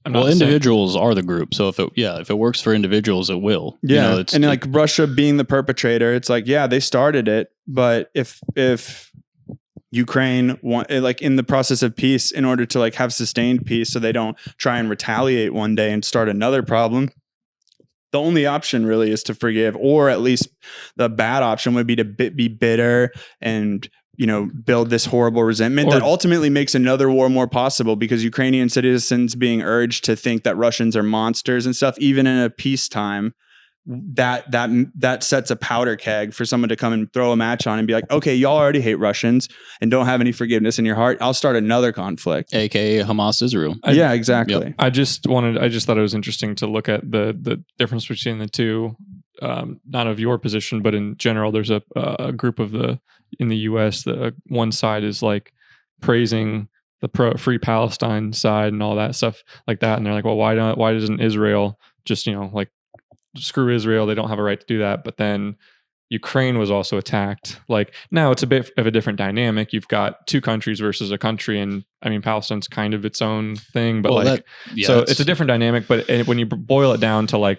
individuals are the group. So if it works for individuals, it will. Yeah. And Russia being the perpetrator, it's they started it. But if Ukraine in the process of peace, in order to have sustained peace, so they don't try and retaliate one day and start another problem, the only option really is to forgive, or at least the bad option would be to be bitter and, build this horrible resentment that ultimately makes another war more possible, because Ukrainian citizens being urged to think that Russians are monsters and stuff, even in a peacetime, that sets a powder keg for someone to come and throw a match on and be like, okay, y'all already hate Russians and don't have any forgiveness in your heart. I'll start another conflict. AKA Hamas Israel. Yeah, exactly. Yep. I just thought it was interesting to look at the difference between the two, not of your position, but in general. There's a group in the US, one side is praising the Free Palestine side and all that stuff like that. And they're like, well, why doesn't Israel just, screw Israel, they don't have a right to do that. But then Ukraine was also attacked. Now it's a bit of a different dynamic. You've got two countries versus a country, and Palestine's kind of its own thing, but it's a different dynamic. But when you boil it down to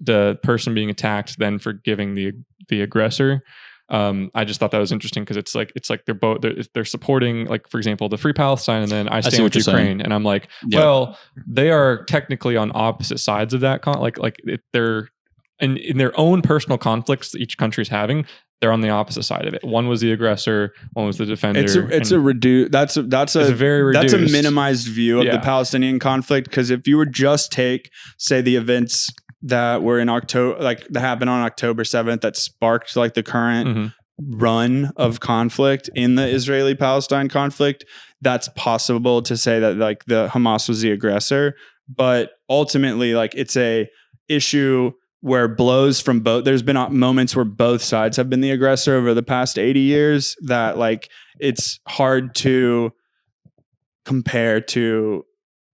the person being attacked then forgiving the aggressor, I just thought that was interesting, because it's like they're supporting, for example, the Free Palestine, and then I stand with Ukraine, and I'm like, well, they are technically on opposite sides of that. They're in their own personal conflicts that each country's having. They're on the opposite side of it. One was the aggressor, one was the defender. That's a minimized view of the Palestinian conflict, because if you were just take, say, the events that were in October, that happened on October 7th, that sparked the current run of conflict in the Israeli-Palestine conflict, that's possible to say that the Hamas was the aggressor. But ultimately, it's a issue where blows from both, there's been moments where both sides have been the aggressor over the past 80 years, that it's hard to compare to,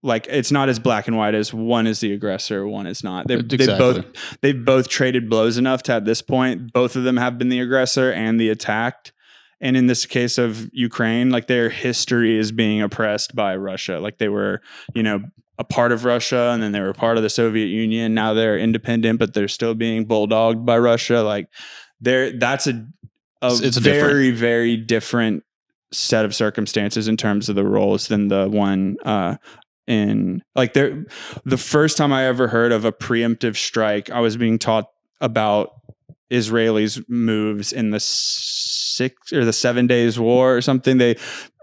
it's not as black and white as one is the aggressor, one is not. They've both traded blows enough to, at this point, both of them have been the aggressor and the attacked. And in this case of Ukraine, their history is being oppressed by Russia. They were, a part of Russia, and then they were part of the Soviet Union. Now they're independent, but they're still being bulldogged by Russia. That's a very, very different set of circumstances in terms of the roles than the one the first time I ever heard of a preemptive strike, I was being taught about Israelis' moves in the the 7 Days War or something. They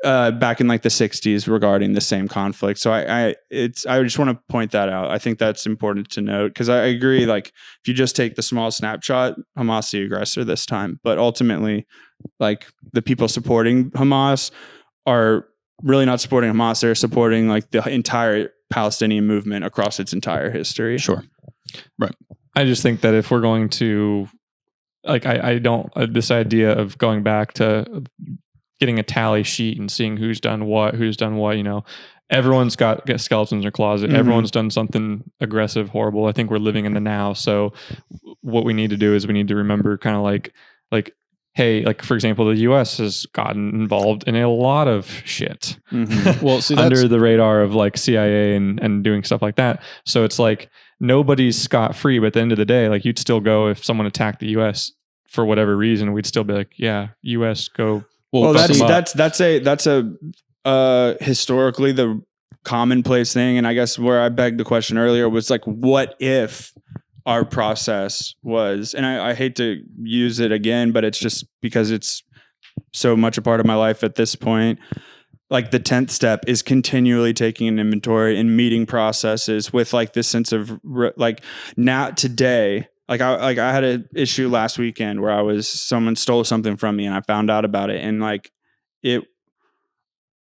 back in like the 60s regarding the same conflict. So I just want to point that out. I think that's important to note because I agree. Like if you just take the small snapshot, Hamas the aggressor this time, but ultimately, like the people supporting Hamas are really not supporting Hamas. They're supporting like the entire Palestinian movement across its entire history. Sure. Right. I just think that if we're going to, like, I don't, this idea of going back to getting a tally sheet and seeing who's done what, everyone's got skeletons in their closet. Mm-hmm. Everyone's done something aggressive, horrible. I think we're living in the now. So what we need to do is we need to remember kind of like, hey, like for example, the U.S. has gotten involved in a lot of shit. Mm-hmm. Well, see, under the radar of like CIA and doing stuff like that. So it's like nobody's scot free. But at the end of the day, like you'd still go if someone attacked the U.S. for whatever reason, we'd still be like, yeah, U.S. go. Well, that's a historically the commonplace thing, and I guess where I begged the question earlier was like, what if our process was, and I hate to use it again, but it's just because it's so much a part of my life at this point. Like the 10th step is continually taking an inventory and meeting processes with like this sense of like now today. Like I had an issue last weekend where someone stole something from me and I found out about it, and like the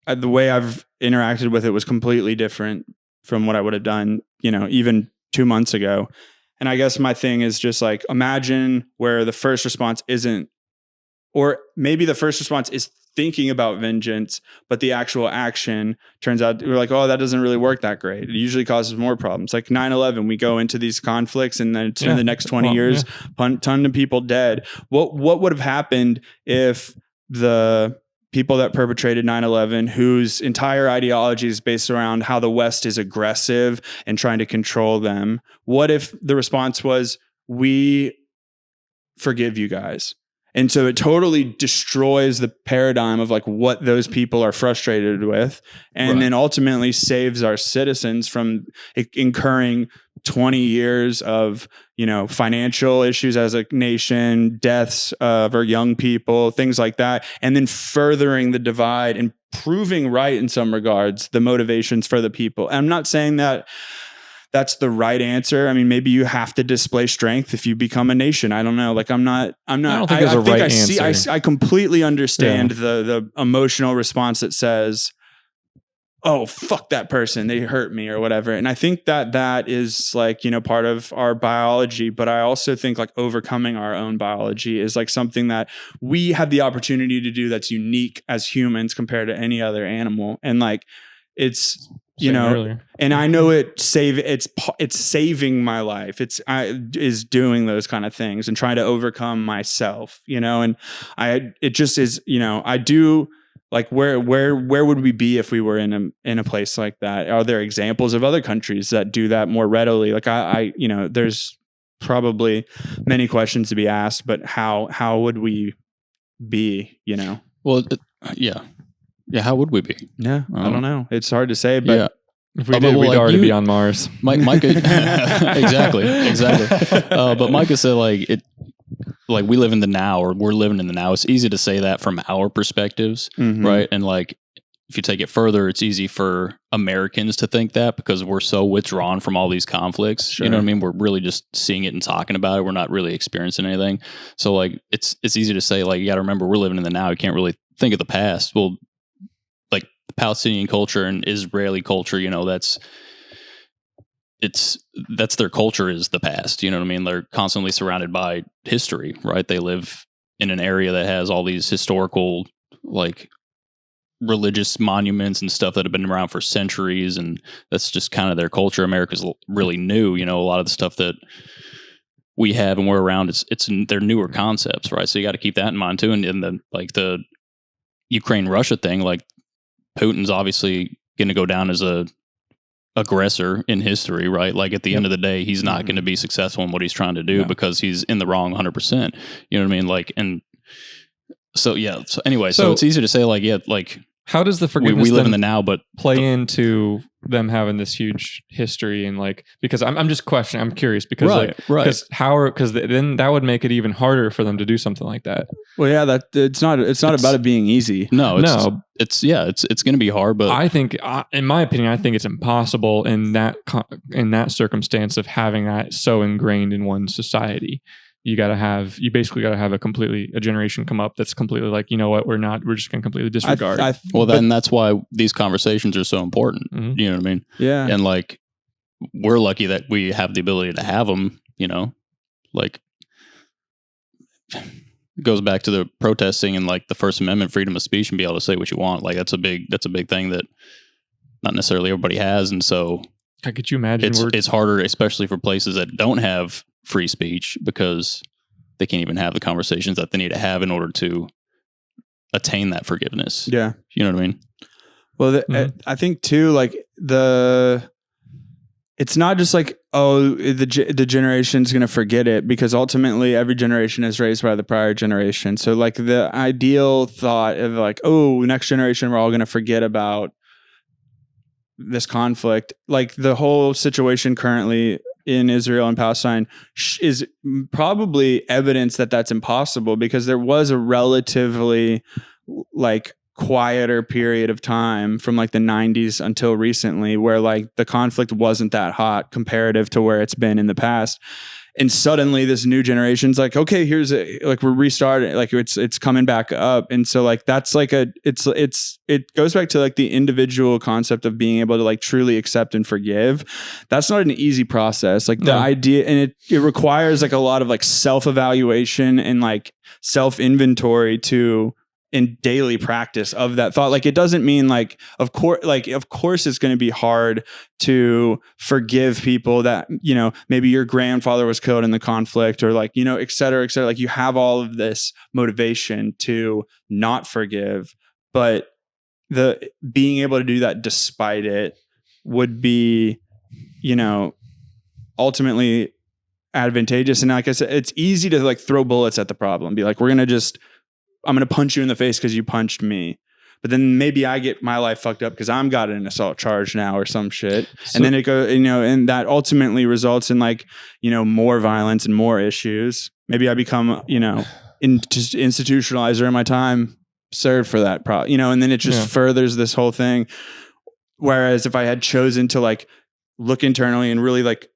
way I've interacted with it was completely different from what I would have done, even 2 months ago. And I guess my thing is just like, imagine where the first response isn't, or maybe the first response is thinking about vengeance, but the actual action turns out we're like, oh, that doesn't really work that great. It usually causes more problems. Like 9/11, we go into these conflicts and then spend the next 20 years, ton of people dead. What would have happened if the people that perpetrated 9/11, whose entire ideology is based around how the West is aggressive and trying to control them, what if the response was, we forgive you guys? And so it totally destroys the paradigm of like what those people are frustrated with, and then ultimately saves our citizens from incurring 20 years of, financial issues as a nation, deaths of our young people, things like that, and then furthering the divide and proving right in some regards the motivations for the people. And I'm not saying that that's the right answer. I mean, maybe you have to display strength if you become a nation. I don't know. Like, I don't think there's a right answer. I completely understand the emotional response that says, oh, fuck that person, they hurt me or whatever. And I think that is like, part of our biology. But I also think like overcoming our own biology is like something that we have the opportunity to do that's unique as humans compared to any other animal. And like, it's, and I know it's saving my life. Is doing those kind of things and trying to overcome myself, and it just is, I do like, where would we be if we were in a place like that? Are there examples of other countries that do that more readily? Like there's probably many questions to be asked, but how would we be, Well, yeah, how would we be? Yeah, I don't know. It's hard to say, but if we did, we'd already be on Mars. Micah, exactly. But Micah said, like we live in the now, or we're living in the now. It's easy to say that from our perspectives, right? And like, if you take it further, it's easy for Americans to think that because we're so withdrawn from all these conflicts. Sure. You know what I mean? We're really just seeing it and talking about it. We're not really experiencing anything. So like, it's easy to say, like, you got to remember we're living in the now. You can't really think of the past. Well, like the Palestinian culture and Israeli culture, that's their culture is the past. You know what I mean? They're constantly surrounded by history, right? They live in an area that has all these historical, like, religious monuments and stuff that have been around for centuries, and that's just kind of their culture. America's really new. A lot of the stuff that we have and we're around, it's their newer concepts, right? So you got to keep that in mind too. And in the Ukraine-Russia thing, like, Putin's obviously going to go down as a aggressor in history, right? Like, at the end of the day, he's not going to be successful in what he's trying to do because he's in the wrong 100%. You know what I mean? Like, and so, yeah. So anyway, so it's easy to say, like, yeah, like, How does the forgiveness we live in the now, but play into them having this huge history and like, because I'm just questioning, I'm curious because because then that would make it even harder for them to do something like that. Well, yeah, it's not about it being easy. It's going to be hard, but I think, in my opinion, I think it's impossible in that circumstance of having that so ingrained in one society. You basically got to have a generation come up that's completely like, you know what, we're just going to completely disregard. Then that's why these conversations are so important. Mm-hmm. You know what I mean? Yeah. And like, we're lucky that we have the ability to have them, you know, like it goes back to the protesting and like the First Amendment, freedom of speech, and be able to say what you want. Like that's a big thing that not necessarily everybody has. And so could you imagine it's harder, especially for places that don't have free speech, because they can't even have the conversations that they need to have in order to attain that forgiveness. Yeah. You know what I mean? Well, I think too, like it's not just like, oh, the generation's going to forget it, because ultimately every generation is raised by the prior generation. So like the ideal thought of like, oh, next generation, we're all going to forget about this conflict. Like the whole situation currently in Israel and Palestine is probably evidence that that's impossible, because there was a relatively like quieter period of time from like the 90s until recently where like the conflict wasn't that hot comparative to where it's been in the past. And suddenly this new generation's like, okay, we're restarting, like it's coming back up. And so like, that's like it goes back to like the individual concept of being able to like truly accept and forgive. That's not an easy process. Like the idea, and it requires like a lot of like self-evaluation and like self-inventory in daily practice of that thought. Like it doesn't mean like, of course it's going to be hard to forgive people that, you know, maybe your grandfather was killed in the conflict, or like, you know, et cetera, et cetera. Like you have all of this motivation to not forgive, but the being able to do that despite it would be, you know, ultimately advantageous. And like I said, it's easy to like throw bullets at the problem, be like, I'm going to punch you in the face because you punched me. But then maybe I get my life fucked up because I'm got an assault charge now or some shit. And then it goes, you know, and that ultimately results in like, you know, more violence and more issues. Maybe I become, you know, just institutionalized during my time served for that, you know, and then it just furthers this whole thing. Whereas if I had chosen to like look internally and really like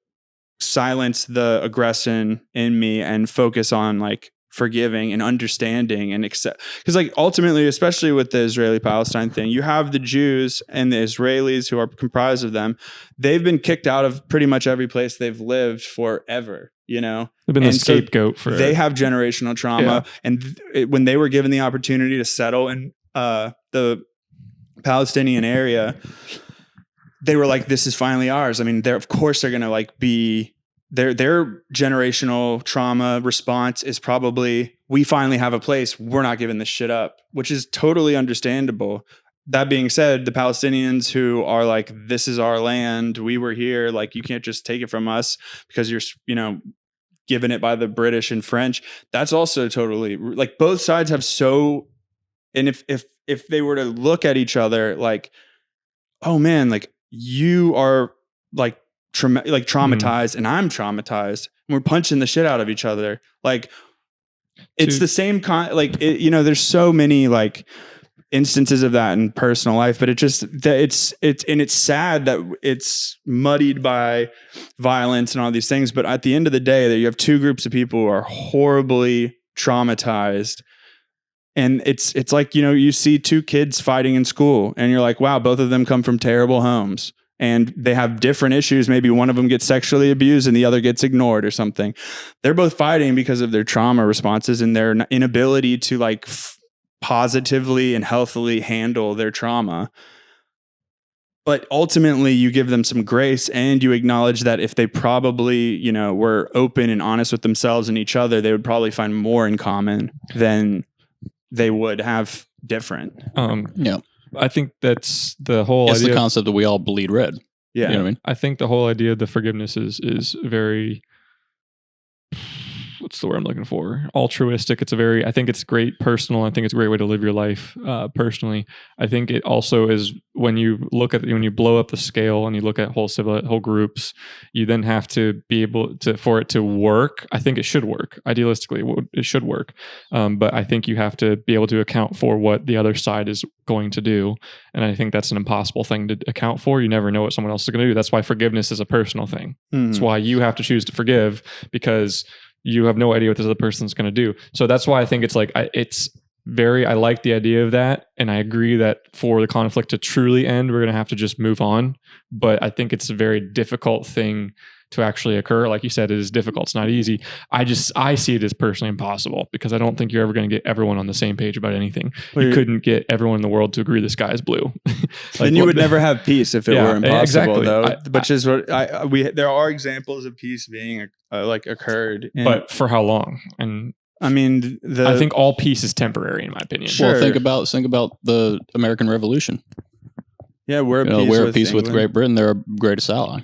silence the aggression in me and focus on like forgiving and understanding and accept, because like ultimately, especially with the Israeli-Palestine thing, you have the Jews and the Israelis who are comprised of them. They've been kicked out of pretty much every place they've lived forever, you know. They've been the scapegoat for. They have generational trauma, and when they were given the opportunity to settle in the Palestinian area, they were like, "This is finally ours." I mean, of course they're gonna like be. Their generational trauma response is probably, we finally have a place, we're not giving this shit up, which is totally understandable. That being said, the Palestinians who are like, this is our land, we were here, like you can't just take it from us because you're, you know, given it by the British and French. That's also totally like, both sides have and if they were to look at each other like, oh man, like you are like traumatized and I'm traumatized and we're punching the shit out of each other. Like it's the same you know, there's so many like instances of that in personal life, but it's sad that it's muddied by violence and all these things. But at the end of the day, that you have two groups of people who are horribly traumatized. And it's like, you know, you see two kids fighting in school and you're like, wow, both of them come from terrible homes. And they have different issues. Maybe one of them gets sexually abused and the other gets ignored or something. They're both fighting because of their trauma responses and their inability to like positively and healthily handle their trauma. But ultimately you give them some grace and you acknowledge that if they probably, you know, were open and honest with themselves and each other, they would probably find more in common than they would have different. Yeah. I think that's the whole idea. It's the concept that we all bleed red. Yeah. You know what I mean? I think the whole idea of the forgiveness is very, what's the word I'm looking for? Altruistic. I think it's great personal. I think it's a great way to live your life personally. I think it also is when you blow up the scale and you look at whole groups, you then have to be able to, for it to work. I think it should work. Idealistically, it should work. But I think you have to be able to account for what the other side is going to do. And I think that's an impossible thing to account for. You never know what someone else is going to do. That's why forgiveness is a personal thing. That's why you have to choose to forgive, because you have no idea what this other person's going to do. So that's why I think it's like, I like the idea of that. And I agree that for the conflict to truly end, we're going to have to just move on. But I think it's a very difficult thing to actually occur. Like you said, it is difficult. It's not easy. I see it as personally impossible, because I don't think you're ever going to get everyone on the same page about anything. You couldn't get everyone in the world to agree the sky is blue. Then you would never have peace if it were impossible, exactly. Though. Which is what there are examples of peace being occurred. But for how long? And I mean, I think all peace is temporary, in my opinion. Sure. Well, think about the American Revolution. Yeah, we're at peace with Great Britain. They're our greatest ally.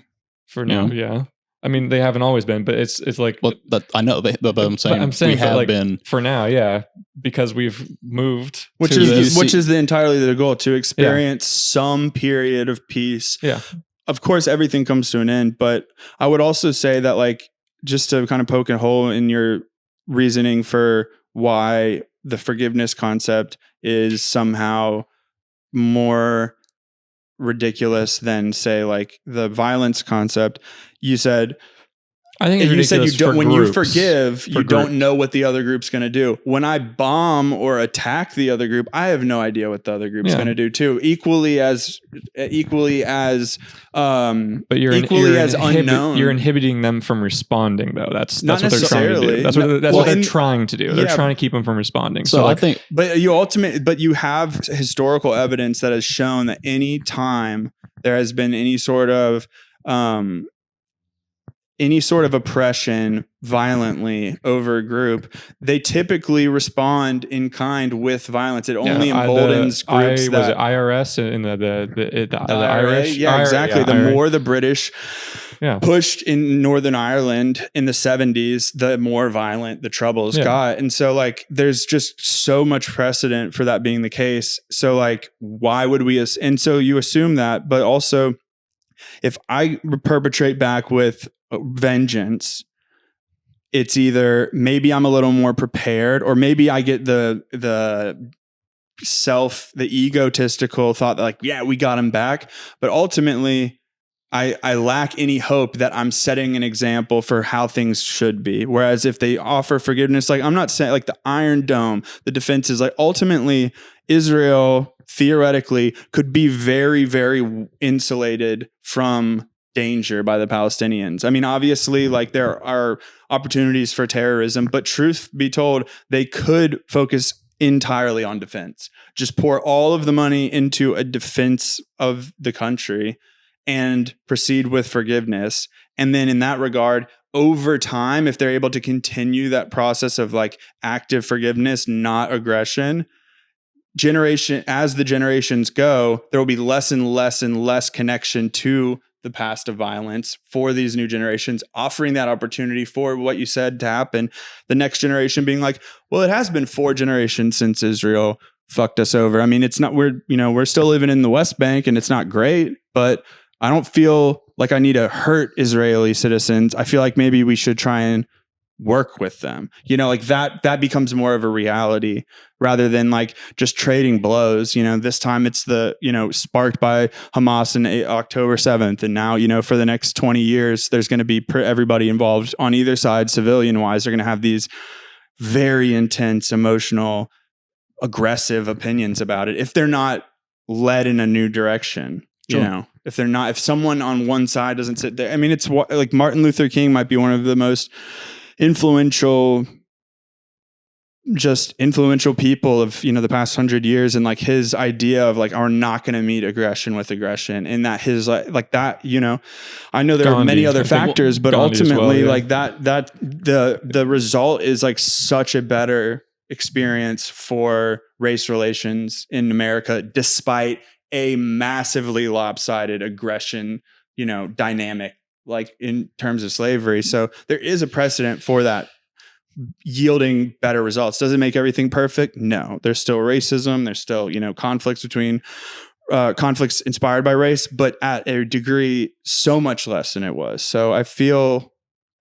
For now, yeah. I mean, they haven't always been, but it's like. Well, I know, but I'm saying we have been for now, yeah, because we've moved, which is entirely the goal, to experience some period of peace. Yeah, of course, everything comes to an end, but I would also say that, like, just to kind of poke a hole in your reasoning for why the forgiveness concept is somehow more ridiculous than, say, like the violence concept. You said, I think you said when you forgive, you don't know what the other group's going to do. When I bomb or attack the other group, I have no idea what the other group's going to do too. Equally as unknown. You're inhibiting them from responding, though. That's what they're trying to do. That's what they're trying to do. They're trying to keep them from responding. So I think, but you have historical evidence that has shown that any time there has been any sort of oppression violently over a group, they typically respond in kind with violence. It only emboldens groups. Was it IRS in the Irish? Yeah, exactly. The more the British pushed in Northern Ireland in the 70s, the more violent the Troubles got. And so, like, there's just so much precedent for that being the case. So, like, why would we? And so you assume that, but also, if I perpetrate back with vengeance, it's either maybe I'm a little more prepared, or maybe I get the egotistical thought that, like, yeah, we got him back. But ultimately, I lack any hope that I'm setting an example for how things should be. Whereas if they offer forgiveness, like, I'm not saying like the Iron Dome, the defenses, like, ultimately Israel theoretically could be very, very insulated from danger by the Palestinians. I mean, obviously, like, there are opportunities for terrorism, but truth be told, they could focus entirely on defense. Just pour all of the money into a defense of the country and proceed with forgiveness. And then in that regard, over time, if they're able to continue that process of, like, active forgiveness, not aggression, as the generations go, there will be less and less and less connection to the past of violence for these new generations, offering that opportunity for what you said to happen. The next generation being like, well, it has been 4 generations since Israel fucked us over. I mean, it's not, we're still living in the West Bank and it's not great, but I don't feel like I need to hurt Israeli citizens. I feel like maybe we should try and work with them. Like that becomes more of a reality rather than, like, just trading blows. This time it's sparked by Hamas on October 7th. And now, for the next 20 years, there's going to be everybody involved on either side, civilian wise, they're going to have these very intense, emotional, aggressive opinions about it. If they're not led in a new direction, Sure. If someone on one side doesn't sit there, I mean, it's like Martin Luther King might be one of the most influential people of the past 100 years, and, like, his idea of, like, are not going to meet aggression with aggression, and that his like that I know there are many other factors, but ultimately, like, that the result is, like, such a better experience for race relations in America, despite a massively lopsided aggression dynamic, like, in terms of slavery. So there is a precedent for that yielding better results. Does it make everything perfect? No. There's still racism. There's still, conflicts inspired by race, but at a degree so much less than it was. So I feel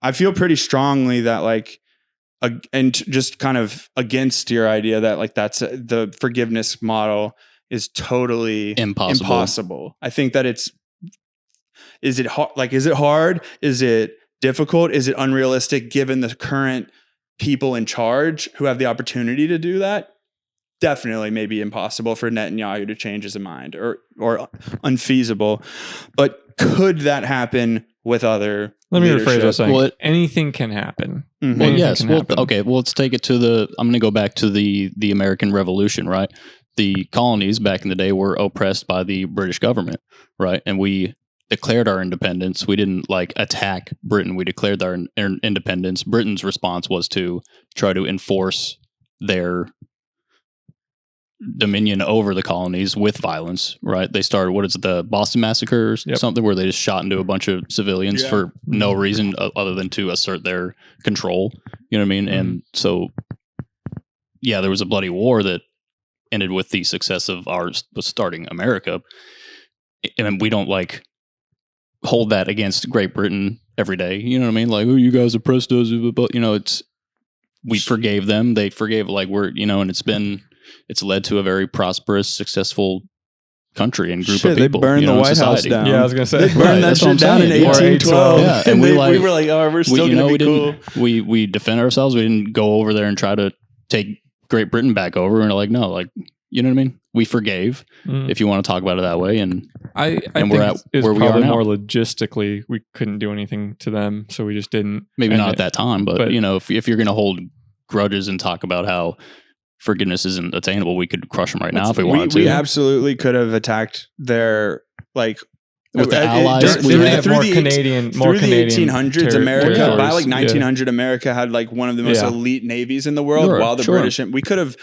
pretty strongly that like, and just kind of against your idea that like the forgiveness model is totally impossible. I think that is it hard? Is it difficult? Is it unrealistic given the current people in charge who have the opportunity to do that? Definitely maybe impossible for Netanyahu to change his mind or unfeasible. But could that happen with other Let me rephrase that saying anything can happen. Mm-hmm. Well, yes. Well, okay. Well, let's take it to I'm going to go back to the American Revolution, right? The colonies back in the day were oppressed by the British government, right? And we declared our independence. We didn't like attack Britain. We declared our independence. Britain's response was to try to enforce their dominion over the colonies with violence, right? They started, the Boston Massacre or something, where they just shot into a bunch of civilians for no reason other than to assert their control. You know what I mean? Mm-hmm. And so, there was a bloody war that ended with the success of ours starting America. And we don't like hold that against Great Britain every day. You know what I mean? Like, oh, you guys oppressed us, but we forgave them. They forgave, like, and it's led to a very prosperous, successful country and group of people. They burned the White House down. Yeah, I was going to say. They burned that shit down in 1812. Yeah, and we were like, oh, we're still going to be cool. We defend ourselves. We didn't go over there and try to take Great Britain back over. And like, no, like, you know what I mean? We forgave, if you want to talk about it that way. And I think we're at where we are now. More logistically, we couldn't do anything to them, so we just didn't. Maybe not at that time, but if you're going to hold grudges and talk about how forgiveness isn't attainable, we could crush them right now if we wanted to. We absolutely could have attacked their with the allies. Through the 1800s, America, by like 1900, America had like one of the most elite navies in the world, while the British, we could have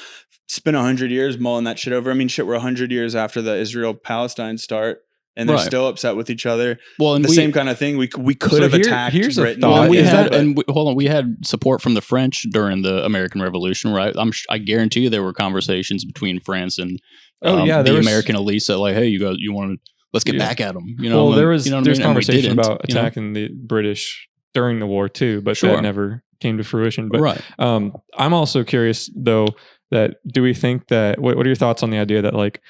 spent 100 years mulling that shit over. I mean, shit, we're 100 years after the Israel-Palestine start, and they're still upset with each other. Well, and the same kind of thing. We could have attacked Britain. Well, we had support from the French during the American Revolution, right? I guarantee you there were conversations between France and the American elites that like, hey, you guys, you want to, let's get back at them. Well, there's conversation about attacking the British during the war too, but that never came to fruition. But I'm also curious though, that do we think that what are your thoughts on the idea that like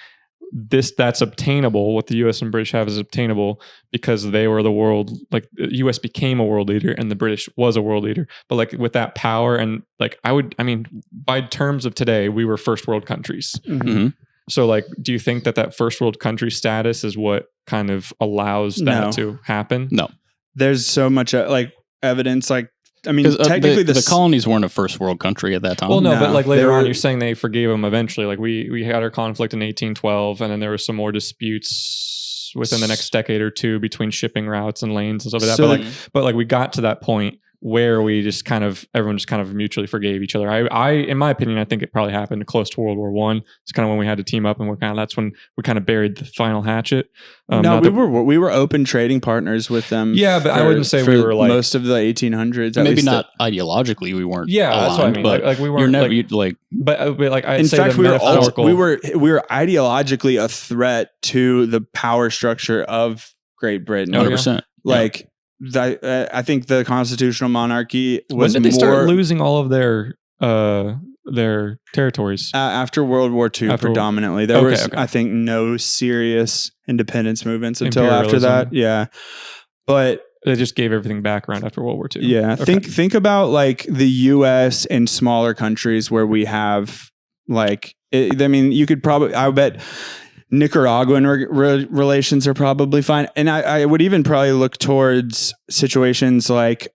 that's obtainable, what the US and British have is obtainable because they were the world, like the US became a world leader and the British was a world leader, but like with that power and like by terms of today, we were first world countries. Mm-hmm. So like, do you think that first world country status is what kind of allows that to happen? No. There's so much evidence, technically the colonies weren't a first world country at that time. Well, no, but like later on, you're saying they forgave them eventually. Like we had our conflict in 1812, and then there was some more disputes within the next decade or two between shipping routes and lanes and stuff like that. But we got to that point where we just everyone just kind of mutually forgave each other. I in my opinion, I think it probably happened close to World War I. It's kind of when we had to team up, and that's when we kind of buried the final hatchet. We were open trading partners with them. Yeah, but I wouldn't say we were like most of the 1800s. Maybe not ideologically, we weren't. Yeah, aligned, that's what I mean. But like we weren't. But like I'd in say fact, we were ideologically a threat to the power structure of Great Britain. 100%. I think the constitutional monarchy was. When did they start losing all of their territories? After World War II, predominantly. There was, I think, no serious independence movements until after that. Yeah, but they just gave everything back around after World War II. Yeah, think about like the U.S. and smaller countries where we have you could probably. I bet. Nicaraguan relations are probably fine. And I would even probably look towards situations like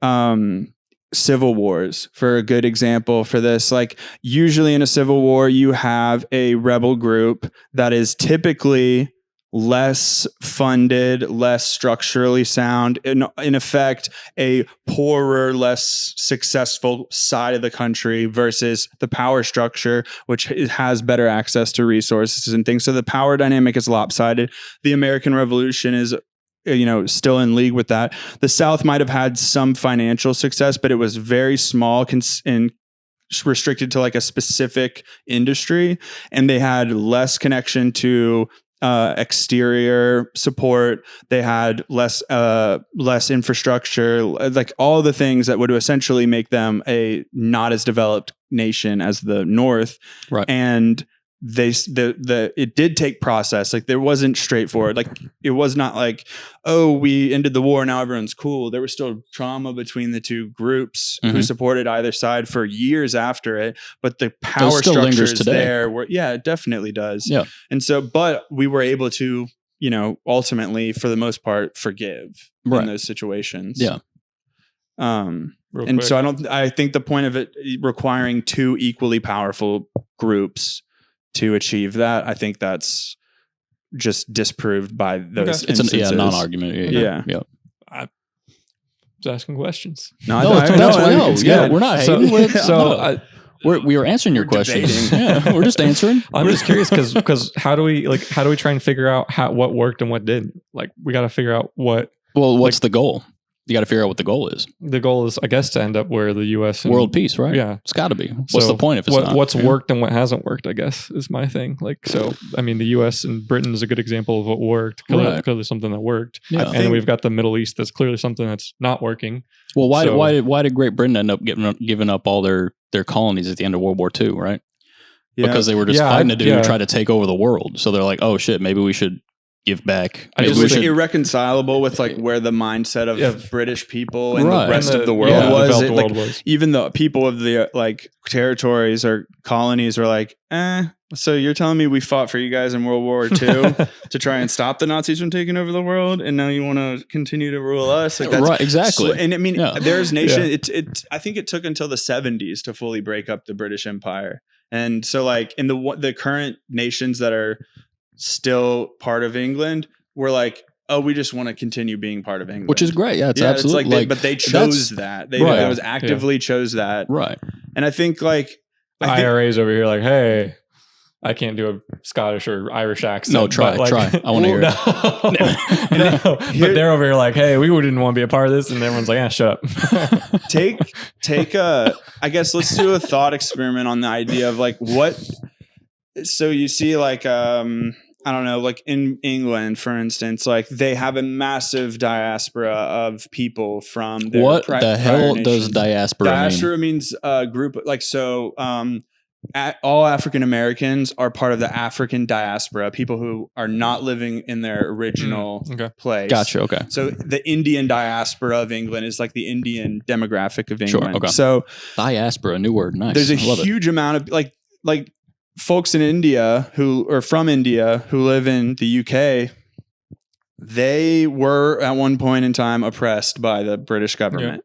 civil wars for a good example for this. Like usually in a civil war, you have a rebel group that is typically less funded, less structurally sound, in effect, a poorer, less successful side of the country versus the power structure, which has better access to resources and things. So the power dynamic is lopsided. The American Revolution is still in league with that. The South might have had some financial success, but it was very small and restricted to like a specific industry, and they had less connection to exterior support. They had less infrastructure, like all the things that would essentially make them a not as developed nation as the North. Right. And it did take process. Like there wasn't straightforward. Like it was not like, oh, we ended the war, now everyone's cool. There was still trauma between the two groups who supported either side for years after it. But the power structures there were, it definitely does. Yeah. And so, but we were able to, ultimately for the most part, forgive in those situations. Yeah. So I think the point of it requiring two equally powerful groups to achieve that, I think that's just disproved by those instances. It's a non-argument. Yeah. I was asking questions. No, we're not hating. We were answering your questions. We're just answering. I'm just curious because how do we try and figure out what worked and what didn't? Like we got to figure out what. Well, what's the goal? You got to figure out what the goal is. The goal is, I guess, to end up where the U.S. world peace, right? Yeah, it's got to be. What's the point if it's not? What's worked and what hasn't worked? I guess is my thing. Like, so I mean, the U.S. and Britain is a good example of what worked. Clearly something that worked. Yeah. And we've got the Middle East that's clearly something that's not working. Well, why did Great Britain end up giving up all their colonies at the end of World War II? Right? Yeah. Because they were just fighting a dude who tried to take over the world. So they're like, oh shit, maybe we should give back. It was irreconcilable with like where the mindset of British people and the rest of the world was. Even the people of the like territories or colonies were like, so you're telling me we fought for you guys in World War II to try and stop the Nazis from taking over the world, and now you want to continue to rule us? Like that's right, exactly. And I mean, there's nations. I think it took until the 70s to fully break up the British Empire, and so like in the current nations that are still part of England, we're like, oh, we just want to continue being part of England, which is great. Yeah, it's absolutely. It's like but they chose that. They was actively chose that. Right. And I think like IRA's over here like, hey, I can't do a Scottish or Irish accent. No, try. I want to hear it. No. But they're over here like, hey, we didn't want to be a part of this, and everyone's like, shut up. Take a. I guess let's do a thought experiment on the idea of like what. So you see, like, I don't know, like in England, for instance, like they have a massive diaspora of people from their what the hell does diaspora mean? Diaspora means a group, like, so all African Americans are part of the African diaspora, people who are not living in their original place. Gotcha. Okay. So the Indian diaspora of England is like the Indian demographic of England. Sure. Okay. So diaspora, new word. Nice. There's a huge amount of like folks in India who are from India who live in the UK. They were at one point in time oppressed by the British government,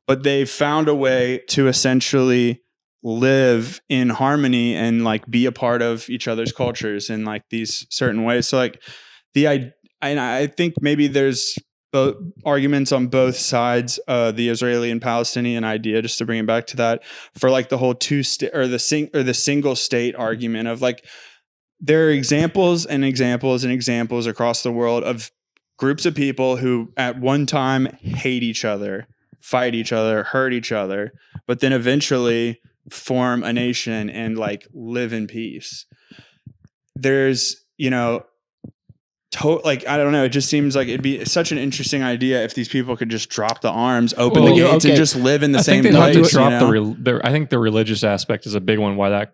but they found a way to essentially live in harmony and like be a part of each other's cultures in like these certain ways. So like I think maybe there's arguments on both sides, the Israeli and Palestinian idea, just to bring it back to that, for like the whole the single state argument of like, there are examples across the world of groups of people who at one time hate each other, fight each other, hurt each other, but then eventually form a nation and like live in peace. There's, like, I don't know. It just seems like it'd be such an interesting idea if these people could just drop the arms, open the gates, and just live in the same place. I think the religious aspect is a big one. Why that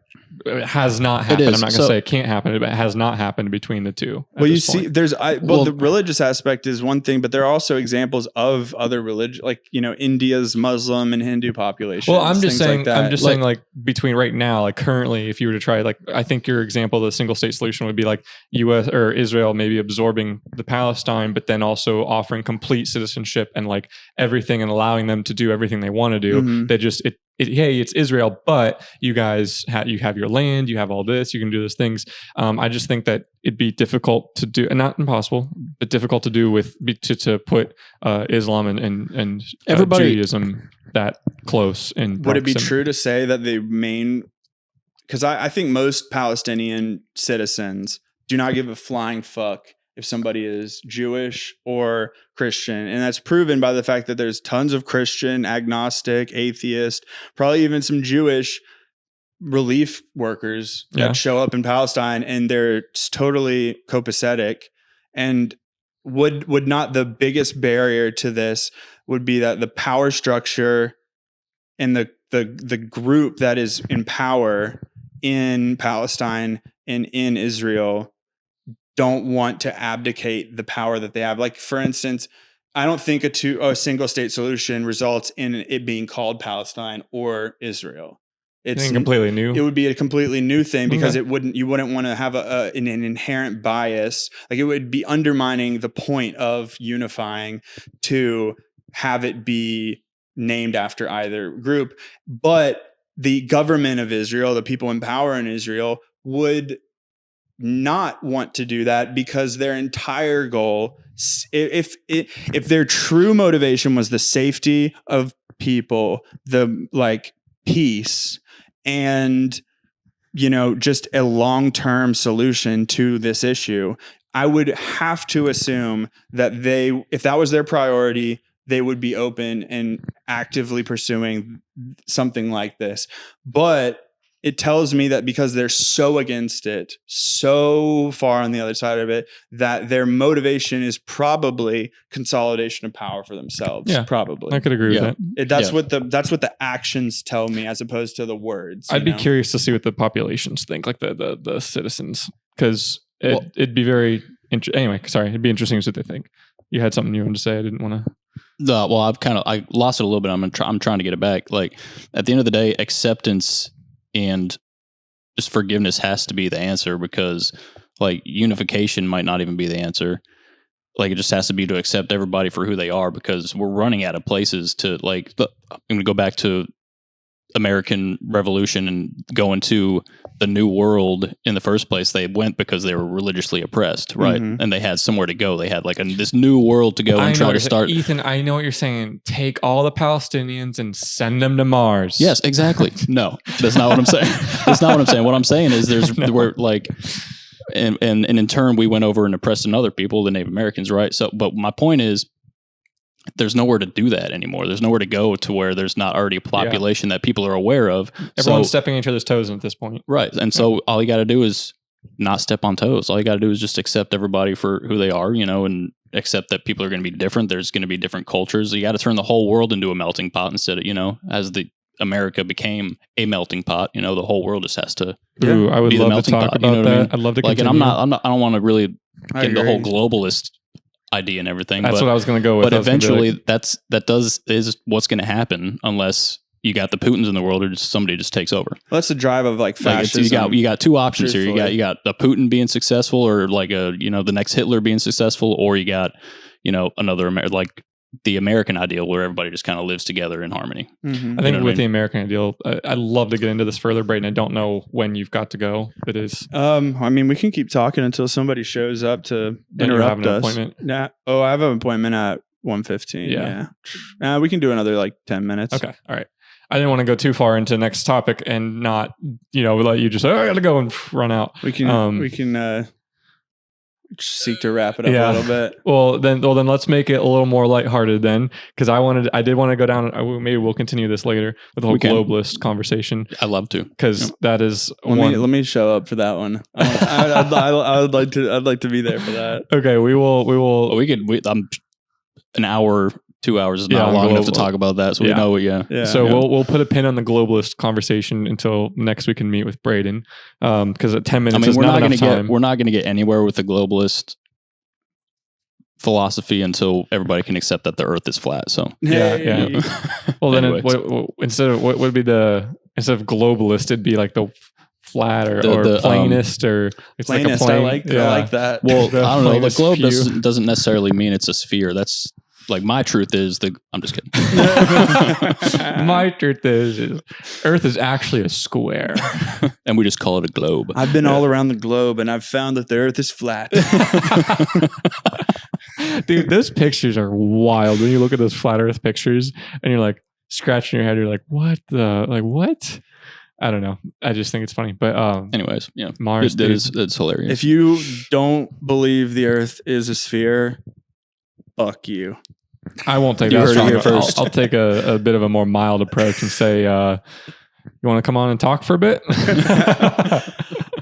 has not happened. I'm not going to say it can't happen, but it has not happened between the two. Well, you see, the religious aspect is one thing, but there are also examples of other religion, like India's Muslim and Hindu population. Well, I'm just saying, like between right now, like currently, if you were to try, like I think your example of the single state solution would be like U.S. or Israel maybe absorbing the Palestine, but then also offering complete citizenship and like everything and allowing them to do everything they want to do. Mm-hmm. They just hey, it's Israel, but you guys you have your land, you have all this, you can do those things. I just think that it'd be difficult to do, and not impossible, but difficult to do to put Islam and Judaism that close in proximity. Would it be true to say that the main, because I think most Palestinian citizens do not give a flying fuck if somebody is Jewish or Christian. And that's proven by the fact that there's tons of Christian, agnostic, atheist, probably even some Jewish relief workers that show up in Palestine, and they're totally copacetic. And would not the biggest barrier to this would be that the power structure and the group that is in power in Palestine and in Israel don't want to abdicate the power that they have. Like, for instance, I don't think a single state solution results in it being called Palestine or Israel. It's completely new. It would be a completely new thing because you wouldn't want to have an inherent bias. Like, it would be undermining the point of unifying to have it be named after either group. But the government of Israel, the people in power in Israel, would not want to do that because their entire goal, if their true motivation was the safety of people, the peace, and just a long-term solution to this issue, I would have to assume that if that was their priority, they would be open and actively pursuing something like this. But it tells me that because they're so against it, so far on the other side of it, that their motivation is probably consolidation of power for themselves. Yeah, probably. I could agree with that. That's what the actions tell me, as opposed to the words. I'd be curious to see what the populations think, like the citizens, because it'd be very anyway. Sorry, it'd be interesting to see what they think. You had something you wanted to say. I didn't want to. No, well, I lost it a little bit. I'm trying to get it back. Like, at the end of the day, acceptance and just forgiveness has to be the answer, because like unification might not even be the answer. Like, it just has to be to accept everybody for who they are, because we're running out of places to I'm going to go back to American Revolution and go into the New World. In the first place, they went because they were religiously oppressed, right? Mm-hmm. And they had somewhere to go. They had this new world to go and try to start. Ethan, I know what you're saying. Take all the Palestinians and send them to Mars. Yes, exactly. No, that's not what I'm saying. That's not what I'm saying. What I'm saying is we're like, and in turn, we went over and oppressed another people, the Native Americans, right? So, but my point is, there's nowhere to do that anymore. There's nowhere to go to where there's not already a population that people are aware of. Everyone's stepping each other's toes at this point. Right. And so all you got to do is not step on toes. All you got to do is just accept everybody for who they are, and accept that people are going to be different. There's going to be different cultures. You got to turn the whole world into a melting pot instead of, as the America became a melting pot, the whole world just has to Ooh, I would be love the melting to talk pot. about that. I mean? I'd love to continue. And I don't want to really get into the whole globalist idea and everything. That's what I was going to go with. But eventually, is what's going to happen unless you got the Putins in the world, or just somebody just takes over. Well, that's the drive of fascism. You got two options here. You got a Putin being successful, or the next Hitler being successful, or you got another the American ideal where everybody just kind of lives together in harmony. Mm-hmm. I think with the American ideal, I'd love to get into this further, Braden. I don't know when you've got to go. It is. We can keep talking until somebody shows up to interrupt us. Appointment? Nah. Oh, I have an appointment at 1:15. Yeah. We can do another 10 minutes. Okay. All right. I didn't want to go too far into the next topic and not, let you just say, I got to go and run out. We can seek to wrap it up a little bit. Well, then let's make it a little more lighthearted then, because I did want to go down. Maybe we'll continue this later with the whole globalist conversation. I'd love to, because that is. Let me show up for that one. I'd like to be there for that. Okay, we will. An hour. 2 hours is not long enough to talk about that, so we know. We'll put a pin on the globalist conversation until next we can meet with Braden, because at 10 minutes is not enough time. We're not going to get anywhere with the globalist philosophy until everybody can accept that the Earth is flat. So yeah. Well, then instead of globalist, it'd be like the flat or planist or it's planist, like a plane. I like that. Well, I don't know. The globe doesn't necessarily mean it's a sphere. That's my truth is I'm just kidding. My truth is Earth is actually a square. And we just call it a globe. I've been all around the globe and I've found that the Earth is flat. Dude, those pictures are wild. When you look at those flat Earth pictures and you're like scratching your head, you're like, what? I don't know. I just think it's funny. But anyways, yeah, Mars. It's hilarious. If you don't believe the Earth is a sphere, fuck you. I won't take that strong. I'll take a bit of a more mild approach and say, you want to come on and talk for a bit?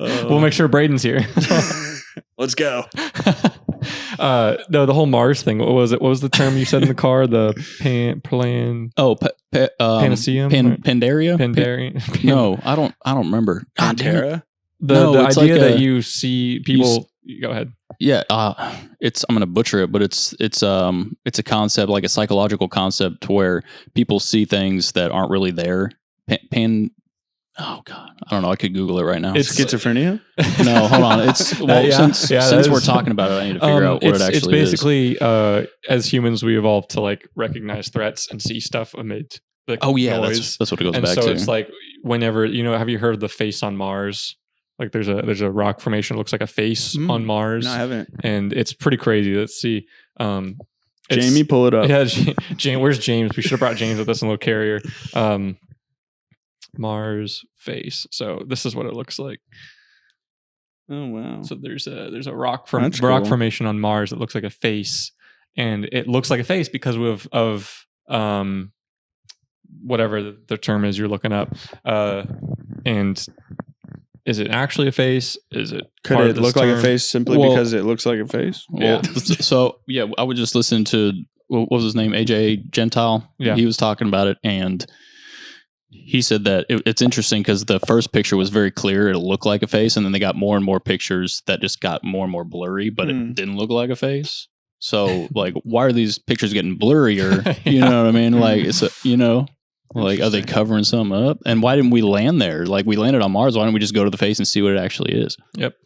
We'll make sure Braden's here. Let's go. No, the whole Mars thing. What was it? What was the term you said in the car? The Panacea? Pandaria? No, I don't remember. Pantera? The idea that you see people. Go ahead. Yeah, I'm gonna butcher it, but it's a concept, like a psychological concept, to where people see things that aren't really there. Oh God, I don't know. I could Google it right now. It's schizophrenia. No, hold on. Since we're talking about it, I need to figure out what it actually is. It's basically as humans, we evolved to like recognize threats and see stuff amid the noise. That's what it goes and back so to. It's like whenever have you heard of the face on Mars? Like there's a rock formation that looks like a face on Mars. No, I haven't. And it's pretty crazy. Let's see. Jamie, pull it up. Yeah, James. Where's James? We should have brought James with us in a little carrier. Mars face. So this is what it looks like. Oh wow! So there's a rock formation on Mars that looks like a face, and it looks like a face because of whatever the term is you're looking up. And is it actually a face? Could it look like a face simply because it looks like a face? Well, so yeah, I would just listen to what was his name, AJ Gentile. Yeah, he was talking about it, and he said that it's interesting because the first picture was very clear; it looked like a face, and then they got more and more pictures that just got more and more blurry, but it didn't look like a face. So, like, why are these pictures getting blurrier? You know what I mean? Like, like, are they covering something up? And why didn't we land there? Like, we landed on Mars. Why don't we just go to the face and see what it actually is? Yep.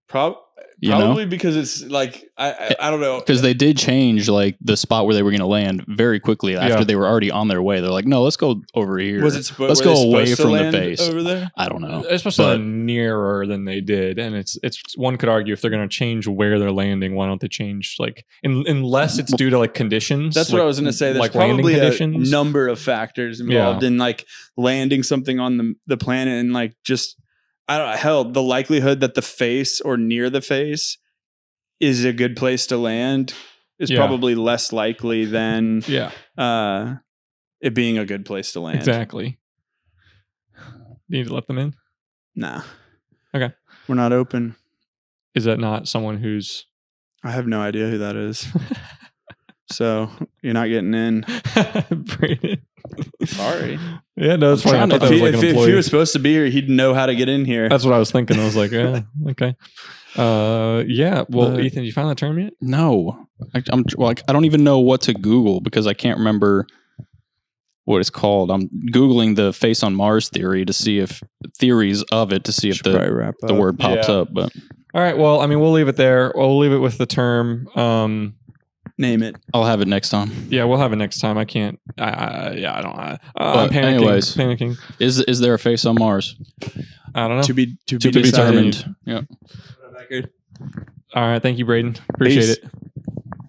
Probably because it's like I don't know, because they did change like the spot where they were going to land very quickly after they were already on their way. They're like, no, let's go over here. Let's go away from the face over there. I don't know. Especially nearer than they did, and it's one could argue if they're going to change where they're landing, why don't they change like unless it's due to like conditions? That's what I was going to say. There's like probably a number of factors involved in like landing something on the planet, and like just. I don't know, hell, the likelihood that the face or near the face is a good place to land is probably less likely than it being a good place to land. Exactly. You need to let them in? Nah. Okay. We're not open. Is that not someone who's... I have no idea who that is. So you're not getting in. Braden. Sorry. Yeah, no, it's fine. If he was supposed to be here, he'd know how to get in here. That's what I was thinking. I was like, yeah, okay. Yeah. Well, Ethan, did you find that term yet? No. I don't even know what to Google because I can't remember what it's called. I'm Googling the face on Mars theory to see if theories of it to see if the word pops up. But all right. Well, I mean, we'll leave it there. We'll leave it with the term. Name it. I'll have it next time. Yeah, we'll have it next time. I can't. I don't. I'm panicking. Anyways, panicking. Is there a face on Mars? I don't know. To be determined. Yeah. All right. Thank you, Braden. Appreciate it.